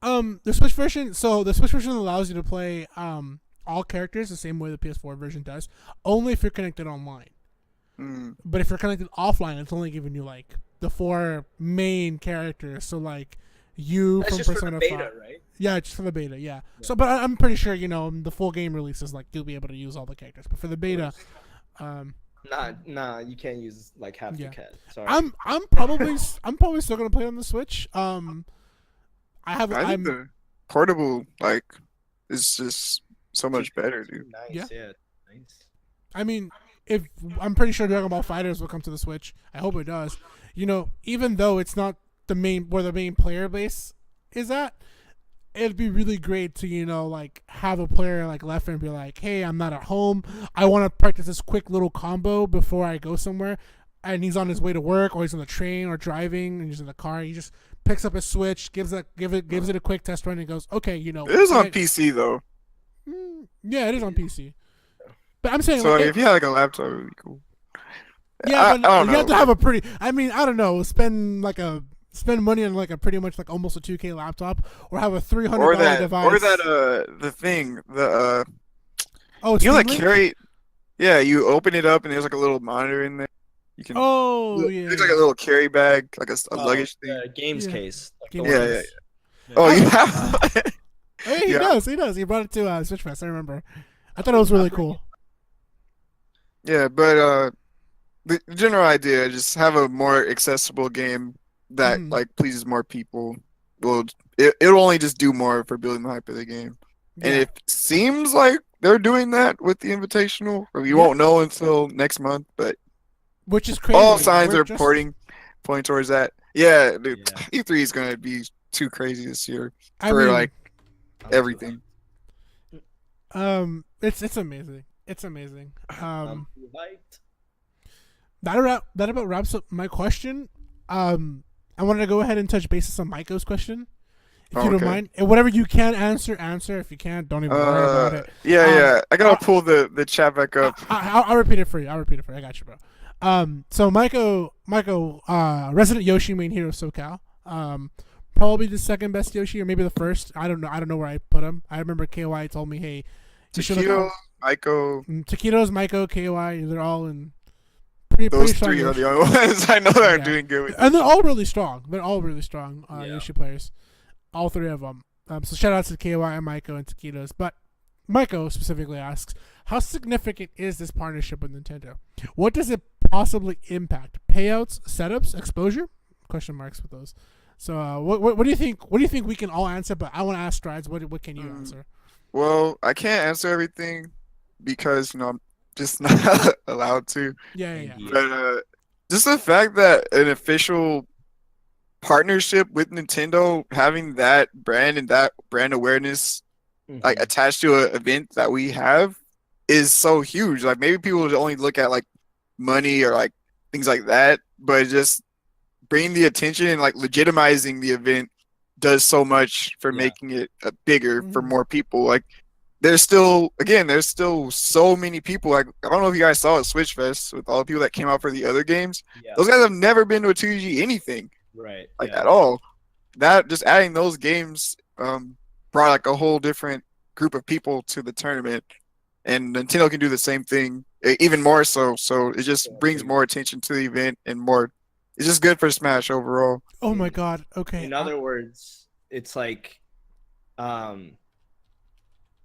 The Switch version. So the Switch version allows you to play all characters the same way the PS4 version does, only if you're connected online. But if you're connected offline, it's only giving you like the 4 main characters. So like you That's from just Persona for the beta, 5. right? Yeah, just for the beta. Yeah. So, but I'm pretty sure the full game releases like you'll be able to use all the characters. But for the beta, Nah, you can't use like half the cat. Sorry. I'm probably still gonna play on the Switch. I think the portable is just so much better, dude. Nice, yeah. Nice. I mean, if I'm pretty sure Dragon Ball Fighters will come to the Switch. I hope it does. Even though it's not where the main player base is at, it'd be really great to like have a player like Leffen and be like, hey, I'm not at home. I want to practice this quick little combo before I go somewhere. And he's on his way to work, or he's on the train or driving, and he's in the car. He just picks up his Switch, gives it a quick test run, and goes, okay, It is on PC though. Yeah, it is on PC. But I'm saying, so if you had like a laptop, it would be cool. Yeah, but I don't you know. have to have a pretty. I mean, I don't know. Spend money on like a pretty much like almost a 2K laptop, or have a $300 device. Or that the thing oh, like Steam Link? carry. Yeah, you open it up and there's like a little monitor in there. You can. Oh yeah. It's like a little carry bag, like a luggage thing. Games Yeah. case. Like Games the one case. that's- Oh, you have. Hey, he does. He brought it to Switch Fest. I remember. I thought it was really cool. Yeah, but the general idea, just have a more accessible game that like pleases more people. Well, it'll only just do more for building the hype of the game. And Yeah. it seems like they're doing that with the Invitational. We won't know until next month, but Which is crazy. all signs We're are pointing towards that. Yeah, dude, Yeah. E3 is gonna be too crazy this year I for mean, like I'm too everything. It's amazing. It's amazing. I'm too hyped. That about wraps up my question. I wanted to go ahead and touch bases on Maiko's question, if you don't Okay. mind. And whatever you can answer. If you can't, don't even worry about it. Yeah. I gotta I'll, pull the chat back up. I'll repeat it for you. I got you, bro. So Maiko, resident Yoshi main hero of SoCal. Probably the second best Yoshi, or maybe the first. I don't know where I put him. I remember KY told me, hey, you should look Taquito, up Maiko, Taquitos, Maiko, KY. They're all in pretty those strong three are Yoshi. the only ones I know that are Yeah. doing good with And they're all really strong. Yeah. Yoshi players. All three of them. So shout out to KY and Maiko and Taquitos. But Maiko specifically asks, how significant is this partnership with Nintendo? What does it possibly impact? Payouts, setups, exposure? Question marks with those. So what do you think? What do you think we can all answer? But I want to ask Strides. What can you answer? Well, I can't answer everything because I'm just not allowed to. Yeah. But just the fact that an official partnership with Nintendo, having that brand and that brand awareness like Mhm. attached to an event that we have is so huge. Like maybe people would only look at like money or like things like that, but just bringing the attention and like legitimizing the event does so much for Yeah. making it bigger for Mhm. more people. Like there's still so many people. Like I don't know if you guys saw at Switch Fest with all the people that came out for the other games. Yeah. Those guys have never been to a 2G anything Right. like Yeah. at all. That just adding those games brought like a whole different group of people to the tournament, and Nintendo can do the same thing, even more so. So it just Yeah, brings big. more attention to the event and more. It's just good for Smash overall. Oh my God. Okay. In other words, it's like,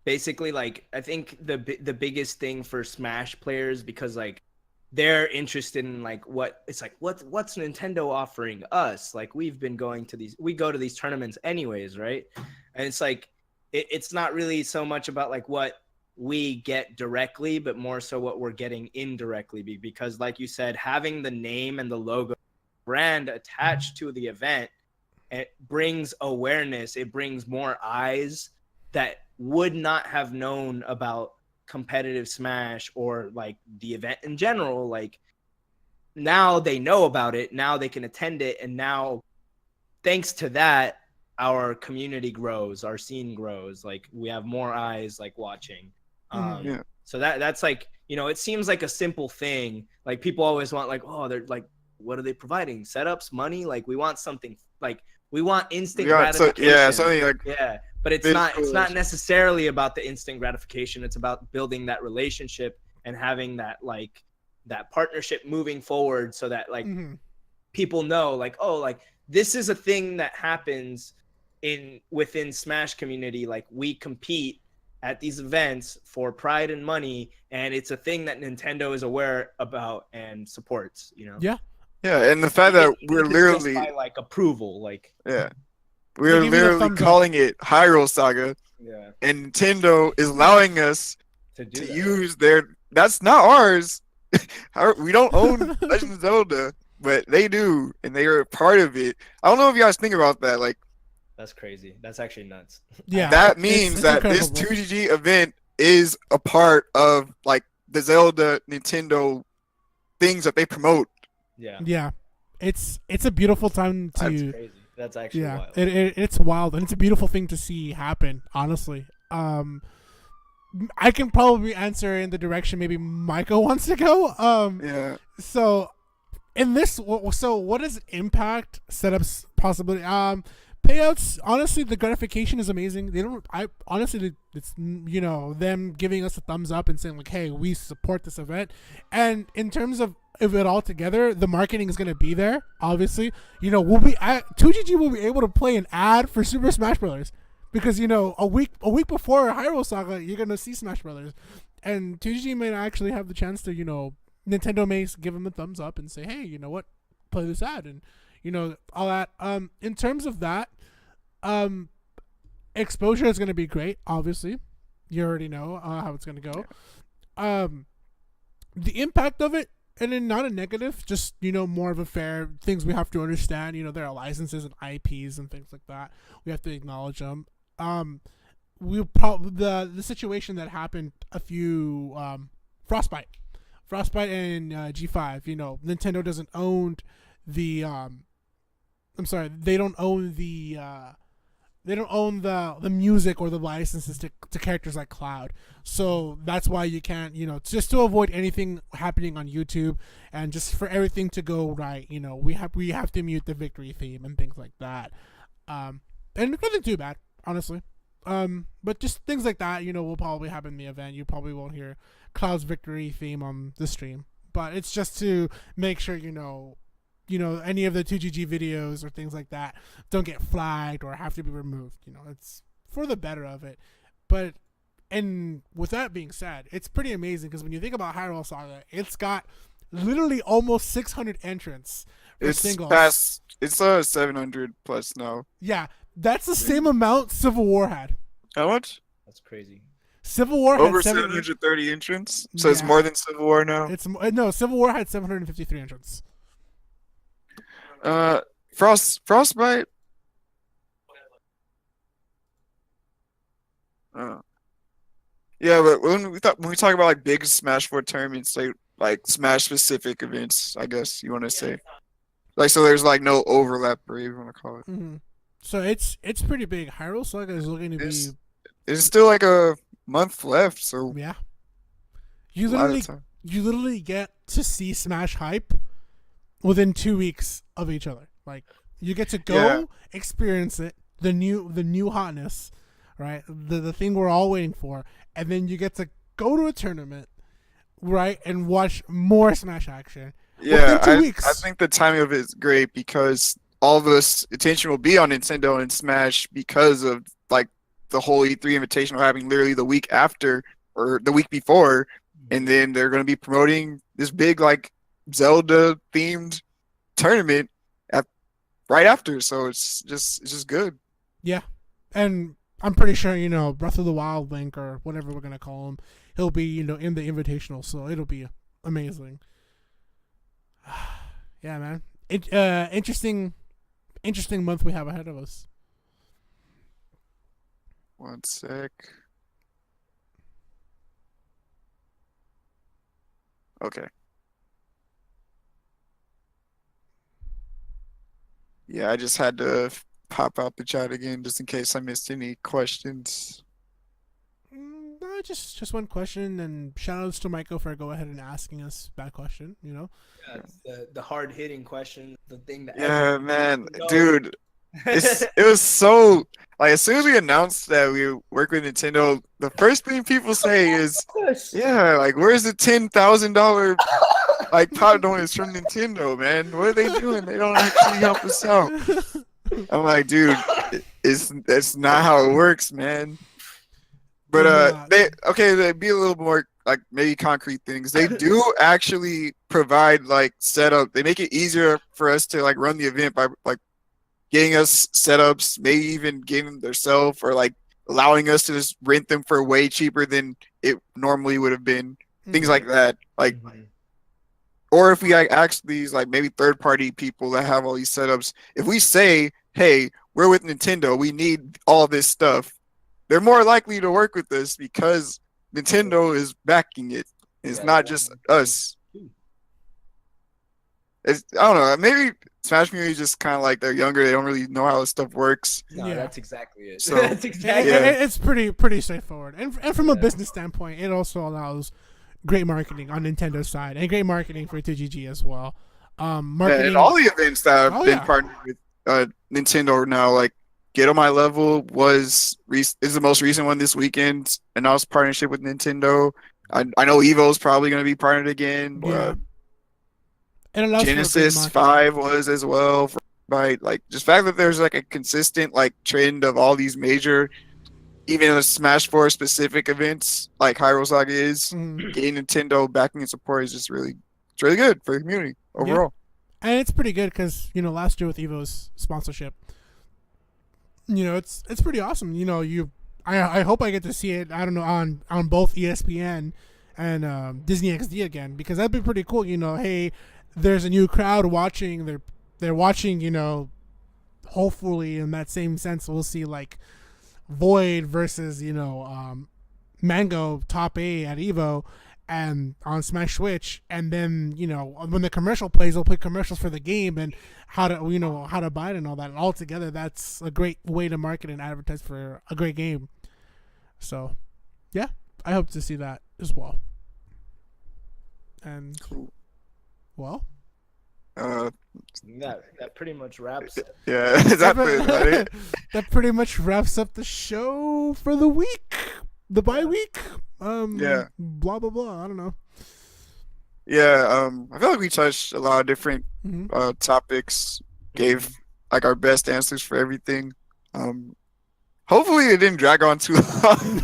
basically, like I think the biggest thing for Smash players, because like they're interested in like what's Nintendo offering us? Like we've been we go to these tournaments anyways, right? And it's like it's not really so much about like what we get directly, but more so what we're getting indirectly, because like you said, having the name and the logo brand attached to the event, it brings awareness, it brings more eyes that would not have known about competitive Smash or like the event in general. Like now they know about it, now they can attend it, and now thanks to that our community grows, our scene grows, like we have more eyes like watching. Yeah. So that's like, it seems like a simple thing. Like people always want like, oh, they're like, what are they providing? Setups, money? Like we want something, like we want instant gratification. Something like Yeah, but it's not necessarily about the instant gratification. It's about building that relationship and having that like that partnership moving forward, so that like people know like, oh, like this is a thing that happens within Smash community. Like we compete at these events for pride and money, and it's a thing that Nintendo is aware about and supports. Yeah. Yeah, and the fact that we're Even literally just by like approval, like yeah, we're give you the literally thumbs up. calling it Hyrule Saga, yeah, and Nintendo is allowing us to do to that. use their. That's not ours. We don't own Legend of Zelda, but they do, and they are a part of it. I don't know if you guys think about that. Like That's crazy. That's actually nuts. Yeah. that means it's that this incredible. 2GG event is a part of like the Zelda Nintendo things that they promote. Yeah, Yeah. It's a beautiful time that's to crazy. That's actually yeah. wild. It's wild, and it's a beautiful thing to see happen. Honestly, I can probably answer in the direction maybe Michael wants to go. Yeah. So in this, what does impact setups possibility? Payouts. Honestly, the gratification is amazing. They don't. I honestly, it's them giving us a thumbs up and saying like, hey, we support this event. And in terms of it all together, the marketing is going to be there. Obviously, we'll be at 2GG will be able to play an ad for Super Smash Brothers. Because a week before Hyrule Saga, you're gonna see Smash Brothers, and 2G may actually have the chance to Nintendo may give them a thumbs up and say, hey, you know what, play this ad, and all that. In terms of that, exposure is gonna be great. Obviously, you already know how it's gonna go. The impact of it, and then not a negative, just more of a fair things we have to understand. There are licenses and IPs and things like that. We have to acknowledge them. we probably the situation that happened a few Frostbite, and G5. You know, Nintendo doesn't own the I'm sorry, they don't own the the music or the licenses to characters like Cloud. So that's why you can't, you know, just to avoid anything happening on YouTube and just for everything to go right, you know, we have to mute the victory theme and things like that. And nothing too bad, honestly. But just things like that, you know, will probably happen in the event. You probably won't hear Cloud's victory theme on the stream, but it's just to make sure you know, any of the 2GG videos or things like that don't get flagged or have to be removed. You know, it's for the better of it. But, and with that being said, it's pretty amazing because when you think about Hyrule Saga, it's got literally almost 600 entrants for singles. It's 700 plus now. Yeah, that's the same amount Civil War had. How much? That's crazy. Civil War over had 730 entrants. So it's more than Civil War now. No, Civil War had 753 entrants. Frostbite. Yeah, but when we talk about like big Smash 4 tournaments, like Smash specific events, I guess you want to say, like, so there's like no overlap, or you want to call it. Mm-hmm. So it's pretty big. Hyrule Saga is looking to be. It's still like a month left, so yeah. You literally get to see Smash hype within 2 weeks of each other. Like, you get to go experience it, the new hotness, right? The thing we're all waiting for, and then you get to go to a tournament, right, and watch more Smash action. Yeah, I think the timing of it is great because all this attention will be on Nintendo and Smash because of like the whole E3 Invitational happening literally the week after or the week before, and then they're going to be promoting this big like Zelda themed tournament right after. So it's just good. Yeah, and I'm pretty sure, you know, Breath of the Wild Link or whatever we're gonna call him, he'll be, you know, in the Invitational, so it'll be amazing. Yeah, man. Interesting month we have ahead of us. One sec. Okay. Yeah, I just had to pop out the chat again just in case I missed any questions. No, just one question, and shout outs to Michael for go ahead and asking us that question, you know? Yeah, it's the hard hitting question, the thing that man, dude. It was so like as soon as we announced that we work with Nintendo, the first thing people say is, yeah, like where's the $10,000 like pot noise from Nintendo, man? What are they doing? They don't actually help us out. I'm like, dude, it's not how it works, man. But they be a little more like maybe concrete things. They do actually provide like setup. They make it easier for us to like run the event by like getting us setups, maybe even getting them themselves, or like allowing us to just rent them for way cheaper than it normally would have been. Things like that. Like, or if we like ask these like maybe third party people that have all these setups, if we say, hey, we're with Nintendo, we need all this stuff, they're more likely to work with us because Nintendo is backing it. It's not just us. I don't know. Maybe Smash community is just kind of like they're younger. They don't really know how this stuff works. No, that's exactly it. So, that's exactly It's pretty straightforward. And from a business standpoint, it also allows great marketing on Nintendo's side and great marketing for 2GG as well. Marketing and all the events that have been partnered with Nintendo now, like Get On My Level is the most recent one this weekend, announced partnership with Nintendo. I know Evo's probably going to be partnered again. Yeah. Genesis 5 was as well. By like just fact that there's like a consistent like trend of all these major, even the Smash 4 specific events like Hyrule Saga is, getting Nintendo backing and support is just it's really good for the community overall. Yeah. And it's pretty good because, you know, last year with Evo's sponsorship, you know, it's pretty awesome. You know, I hope I get to see it, I don't know, on both ESPN and Disney XD again, because that'd be pretty cool. You know, hey, there's a new crowd watching. They're watching, you know, hopefully in that same sense we'll see like Void versus Mango top A at Evo and on Smash Switch, and then when the commercial plays, they'll play commercials for the game and how to buy it and all that. And all together, that's a great way to market and advertise for a great game. So, yeah, I hope to see that as well. And Cool. well, that pretty much wraps it. Yeah, exactly. that pretty much wraps up the show for the week, the bye week. Yeah. Blah blah blah. I don't know. Yeah. I feel like we touched a lot of different topics. Gave like our best answers for everything. Hopefully it didn't drag on too long.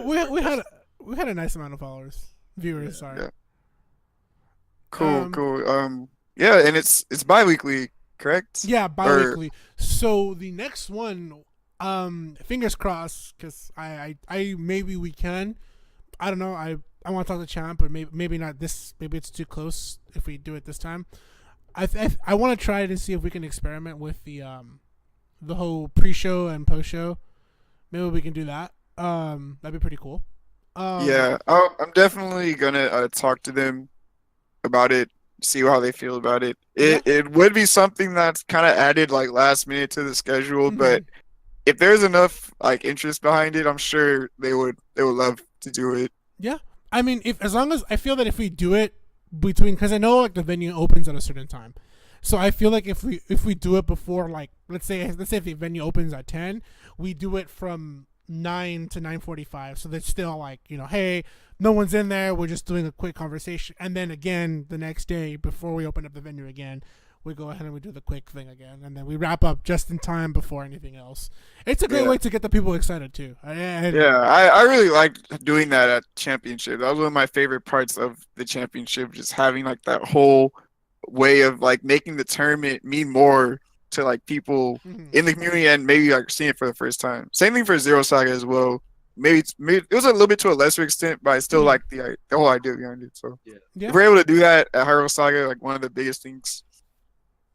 we had a nice amount of followers, viewers. Sorry. Yeah. Cool. Yeah, and it's bi-weekly, correct? Yeah, bi-weekly. So the next one, fingers crossed, because I maybe we can. I don't know. I want to talk to Champ, but maybe not this. Maybe it's too close if we do it this time. I want to try to see if we can experiment with the whole pre-show and post-show. Maybe we can do that. That'd be pretty cool. Yeah, I'm definitely gonna talk to them about it, see how they feel about it. It would be something that's kind of added like last minute to the schedule, but if there's enough like interest behind it, I'm sure they would love to do it. Yeah, I mean, as long as I feel that if we do it because I know like the venue opens at a certain time, so I feel like if we do it before, like let's say if the venue opens at 10, we do it from 9 to 9:45, so that's still like hey, no one's in there, we're just doing a quick conversation, and then again the next day before we open up the venue again, we go ahead and we do the quick thing again, and then we wrap up just in time before anything else. It's a great way to get the people excited too. I really liked doing that at Championship. That was one of my favorite parts of the Championship, just having like that whole way of like making the tournament mean more to like people in the community and maybe like seeing it for the first time. Same thing for Zero Saga as well. Maybe it was a little bit to a lesser extent, but I still like the whole idea behind it. So if we're able to do that at Hero Saga, like one of the biggest things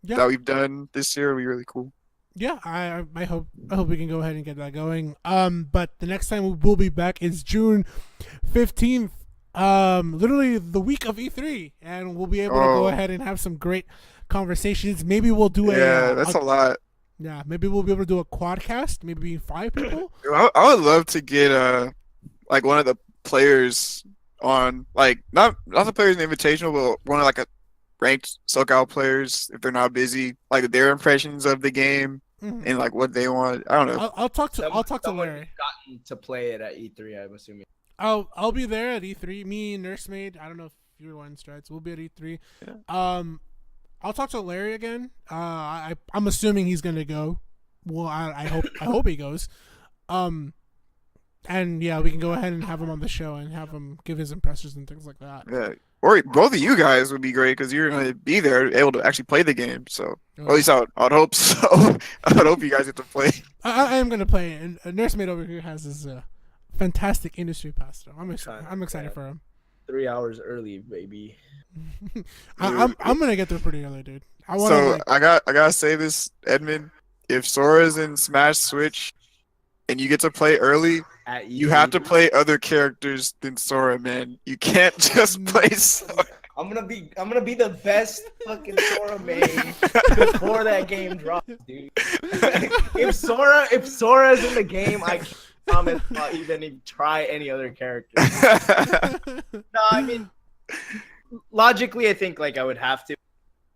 that we've done this year, would be really cool. Yeah, I hope we can go ahead and get that going. But the next time we will be back is June 15th. Literally the week of E3, and we'll be able to go ahead and have some great conversations. Maybe we'll do that's a lot. Yeah, maybe we'll be able to do a quadcast, maybe 5 people. I would love to get like one of the players on, like not the players in the invitational, but one of like a ranked SoCal players if they're not busy, like their impressions of the game and like what they want. I don't know. I'll talk to Larry. Gotten to play it at E3, I'm assuming. I'll be there at E3. Me and Nursemaid. I don't know if you're one Strides. We'll be at E3. Yeah. I'll talk to Larry again. I'm assuming he's gonna go. Well, I hope he goes. And yeah, we can go ahead and have him on the show and have him give his impressions and things like that. Yeah. Or both of you guys would be great because you're gonna be there, able to actually play the game. So at least I would hope so. I would hope you guys get to play. I am gonna play, and Nursemaid over here has his fantastic industry pass. So I'm excited for him. 3 hours early, baby. I'm gonna get there pretty early, dude. I gotta say this, Edmund. If Sora's in Smash Switch, and you get to play early, you have to play other characters than Sora, man. You can't just play Sora. I'm gonna be the best fucking Sora main before that game drops, dude. if Sora's in the game, I can't promise I'll even try any other character. No, I mean, logically, I think like I would have to,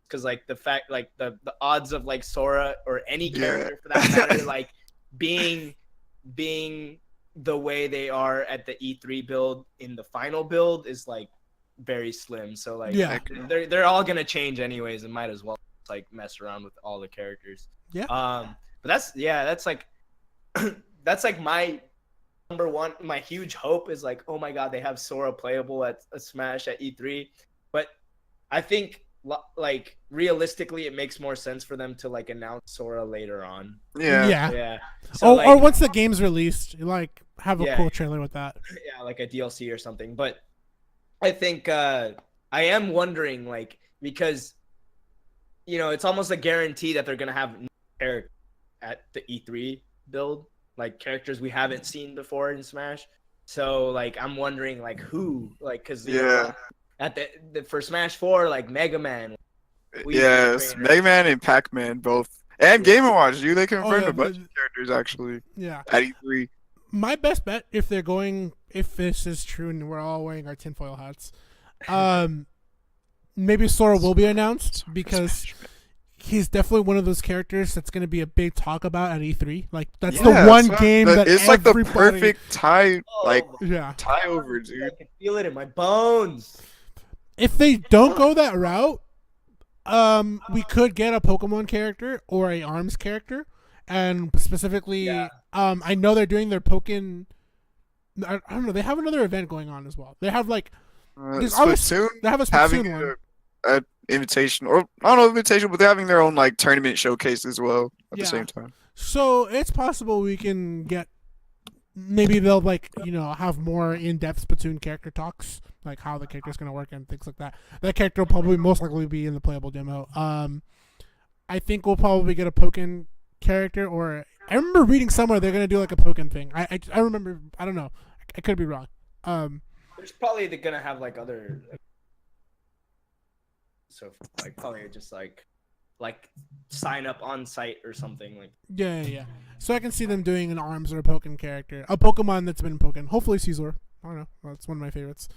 because like the fact, like the odds of like Sora or any character for that matter, like being the way they are at the E3 build in the final build is like very slim. So like they're all gonna change anyways, and might as well like mess around with all the characters. Yeah. But that's like that's like my number one. My huge hope is like, oh my god, they have Sora playable at a Smash at E3. But I think like realistically, it makes more sense for them to like announce Sora later on. Yeah. So, or once the game's released, like have a cool trailer with that. Yeah, like a DLC or something. But I think I am wondering, like, because it's almost a guarantee that they're gonna have new characters at the E3 build, like characters we haven't seen before in Smash. So like I'm wondering like who, like because at the for Smash 4 like Mega Man. Yes, Mega Man and Pac-Man both, and Game & Watch. They confirmed yeah, a bunch of characters actually. Yeah. At E3. My best bet, if this is true and we're all wearing our tinfoil hats, maybe Sora will be announced because he's definitely one of those characters that's going to be a big talk about at E3. Like that's the one game that it's like the perfect tie, tie over, dude. I can feel it in my bones. If they don't go that route, we could get a Pokemon character or a ARMS character, and specifically, I know they're doing their Pokken. I don't know. They have another event going on as well. They have like Splatoon. They have a Splatoon one. An invitation, or I don't know invitation, but they're having their own like tournament showcase as well at the same time. So it's possible we can get. Maybe they'll have more in-depth Splatoon character talks, like how the character's gonna work and things like that. That character will probably most likely be in the playable demo. I think we'll probably get a Pokken character, or I remember reading somewhere they're gonna do like a Pokken thing. I remember. I don't know. I could be wrong. There's probably gonna have like other. So like probably just like sign up on site or something like. Yeah. So I can see them doing an ARMS or a Pokken character, a Pokemon that's been Pokken. Hopefully Caesar. I don't know. That's one of my favorites.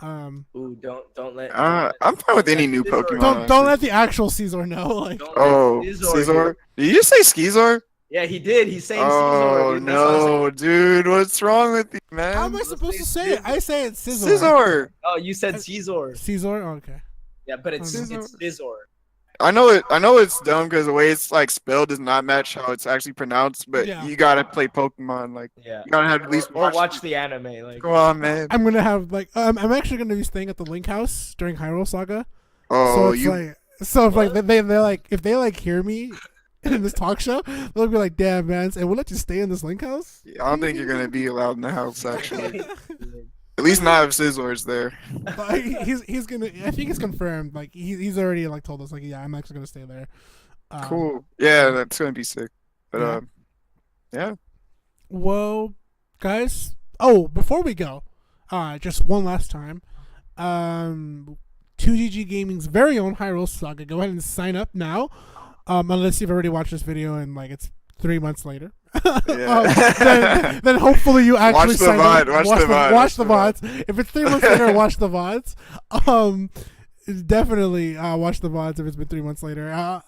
Ooh, don't let. I'm fine with any new Pokemon. Don't let the actual Caesar know. Like. Caesar. Did you just say Skeezor? Yeah, he did. He's saying Caesar. Oh no, dude! What's wrong with you, man? How am I supposed to say it? I say it's Scizor. Scizor. Oh, you said Caesar. Caesar. Oh, okay. Yeah, but it's Scizor. I know it's dumb because the way it's like spelled does not match how it's actually pronounced. But you gotta play Pokemon. Like, you gotta have at least watch the anime. Like, come on, man. I'm gonna have I'm actually gonna be staying at the Link House during Hyrule Saga. Oh, so if they hear me in this talk show, they'll be like, "Damn, man, and we'll let you stay in this Link House." I don't think you're gonna be allowed in the house actually. At least not if Scissor's there. He's gonna. I think it's confirmed. Like he's already told us I'm actually gonna stay there. Cool. Yeah, that's gonna be sick. But yeah. Well, guys. Oh, before we go, just one last time. 2GG Gaming's very own Hyrule Saga. Go ahead and sign up now. Unless you've already watched this video and it's 3 months later. Then hopefully you actually sign up. Watch the VODs. If it's 3 months later, watch the VODs. Definitely watch the VODs if it's been 3 months later.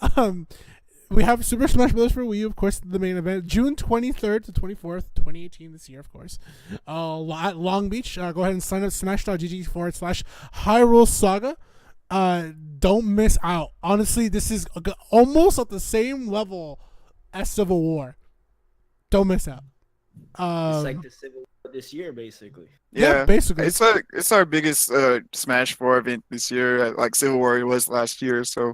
We have Super Smash Bros. For Wii U, of course, the main event, June 23rd to 24th, 2018, this year, of course. At Long Beach. Go ahead and sign up smash.gg/Hyrule Saga. Don't miss out. Honestly, this is almost at the same level as Civil War. Don't miss out. It's like the Civil War this year, basically. Yeah, basically. It's our biggest Smash 4 event this year, like Civil War was last year. So,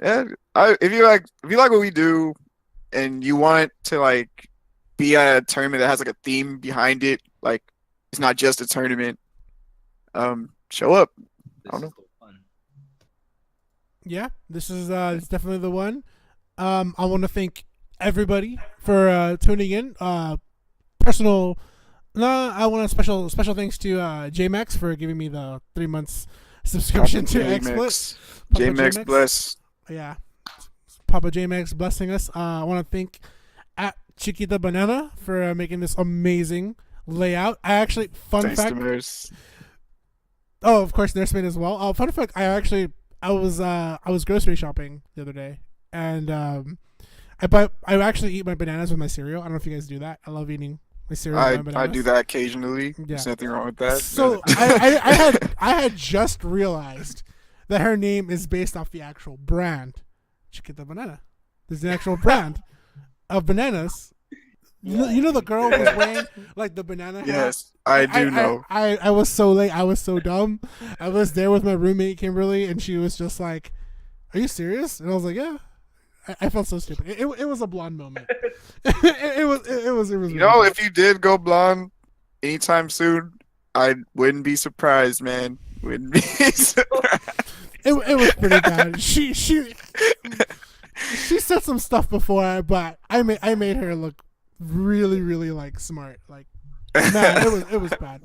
yeah, if you like what we do, and you want to be at a tournament that has a theme behind it, it's not just a tournament. Show up. I don't know. Yeah, this is it's definitely the one. I want to thank everybody for tuning in. I want special thanks to JMax for giving me the 3 months subscription to XSplit. JMax bless. Yeah, Papa JMax blessing us. I want to thank at Chiquita Banana for making this amazing layout. I actually Thanks fact. To Nurse. Oh, of course, Nursemaid as well. Fun fact: I was grocery shopping the other day, and I actually eat my bananas with my cereal. I don't know if you guys do that. I love eating my cereal with my bananas. I do that occasionally. Yeah. There's nothing wrong with that. So I had just realized that her name is based off the actual brand, Chiquita Banana. There's an actual brand of bananas. You know the girl was wearing the banana hat? Yes, I do know. I was so late. I was so dumb. I was there with my roommate Kimberly, and she was just like, "Are you serious?" And I was like, "Yeah." I felt so stupid. It was a blonde moment. it was. You know, if you did go blonde anytime soon, I wouldn't be surprised, man. Wouldn't be surprised. It was pretty bad. She said some stuff before, but I made her look really, really like smart. Like, man, it was bad.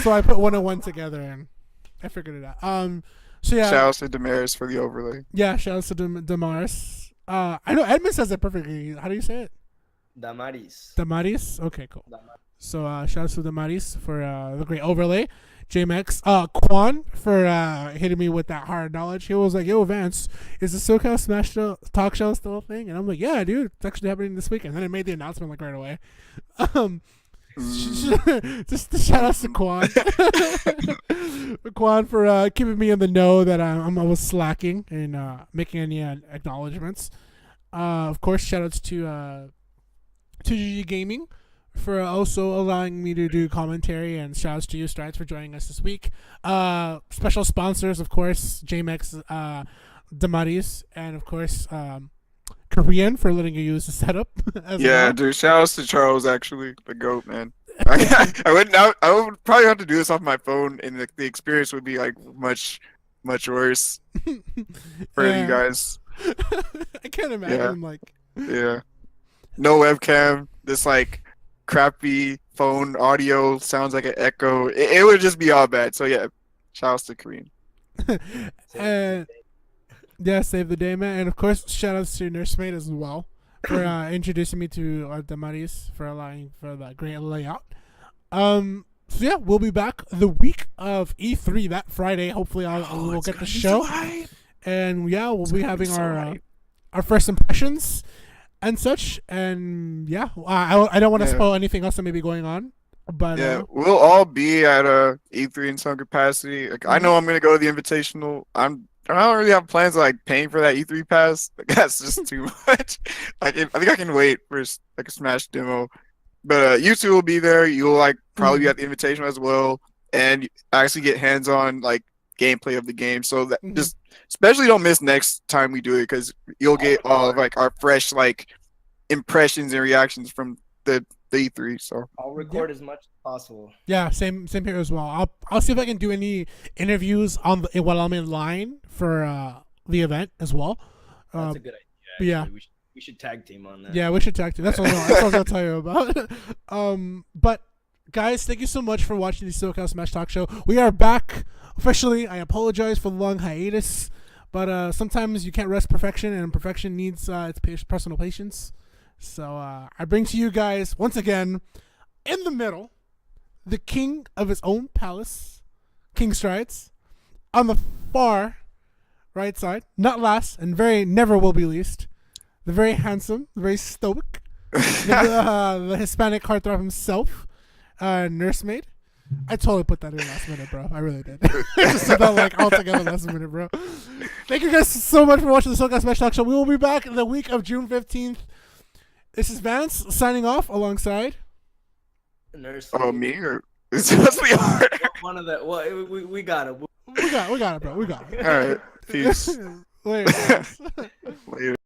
So I put 101 together and I figured it out. So yeah, Shout out to Damaris for the overlay. yeah. Shout out to Damaris. I know Edmund says it perfectly. How do you say it? Damaris. Damaris. Okay, cool. Damaris. So shout out to Damaris for the great overlay. JMX, Quan for hitting me with that hard knowledge. He was like, "Yo, Vance, is the SoCal Smash talk show still a thing?" And I'm like, "Yeah, dude, it's actually happening this week." And then I made the announcement like right away. Just shout out to Quan, Quan for keeping me in the know that I was slacking and making any acknowledgments. Of course, shout outs to GG Gaming for also allowing me to do commentary, and shout outs to you, Strides, for joining us this week. Special sponsors, of course, JMX, Damaris, and of course, Korean for letting you use the setup. Yeah, dude. Shout outs to Charles, actually, the goat, man. I would probably have to do this off my phone, and the experience would be like much worse for you guys. I can't imagine Yeah. No webcam. This like crappy phone audio sounds like an echo. It would just be all bad. So yeah, shout outs to Korean. And yeah, save the day, man. And of course, shout outs to Nursemaid as well for introducing me to Damaris, for allowing for that great layout. So yeah, we'll be back the week of E3 that Friday. Hopefully, we'll get the show, and yeah, we'll be having our first impressions and such. And yeah, I don't want to spoil anything else that may be going on, but yeah, we'll all be at E3 in some capacity. Like, I know I'm gonna go to the Invitational. I don't really have plans of like paying for that E3 pass. Like, that's just too much. Like, I think I can wait for like a Smash demo. But you two will be there. You'll like probably be at the Invitational as well, and actually get hands-on like gameplay of the game. So that just especially don't miss next time we do it, because you'll get all of like our fresh like impressions and reactions from the E3. So I'll record as much as possible. Yeah, same here as well. I'll see if I can do any interviews while I'm in line for the event as well. That's a good idea. But yeah. We should tag team on that. Yeah, we should tag team. That's what I was gonna tell you about. But guys, thank you so much for watching the SoCal Smash Talk Show. We are back officially. I apologize for the long hiatus, but sometimes you can't rush perfection, and perfection needs its personal patience. So I bring to you guys once again, in the middle, the king of his own palace, King Strides, on the far right side, not last and very never will be least, the very handsome, the very stoic, the Hispanic heartthrob himself, Nursemaid. I totally put that in last minute, bro. I really did. I just did that like all together last minute, bro. Thank you guys so much for watching the SoCal Smash Talk Show. We will be back the week of June 15th. This is Vance signing off alongside Nursemaid. Oh, me or it's supposed to be hard. One of the we got it. We got it, bro. We got it. All right, peace. Later. Later.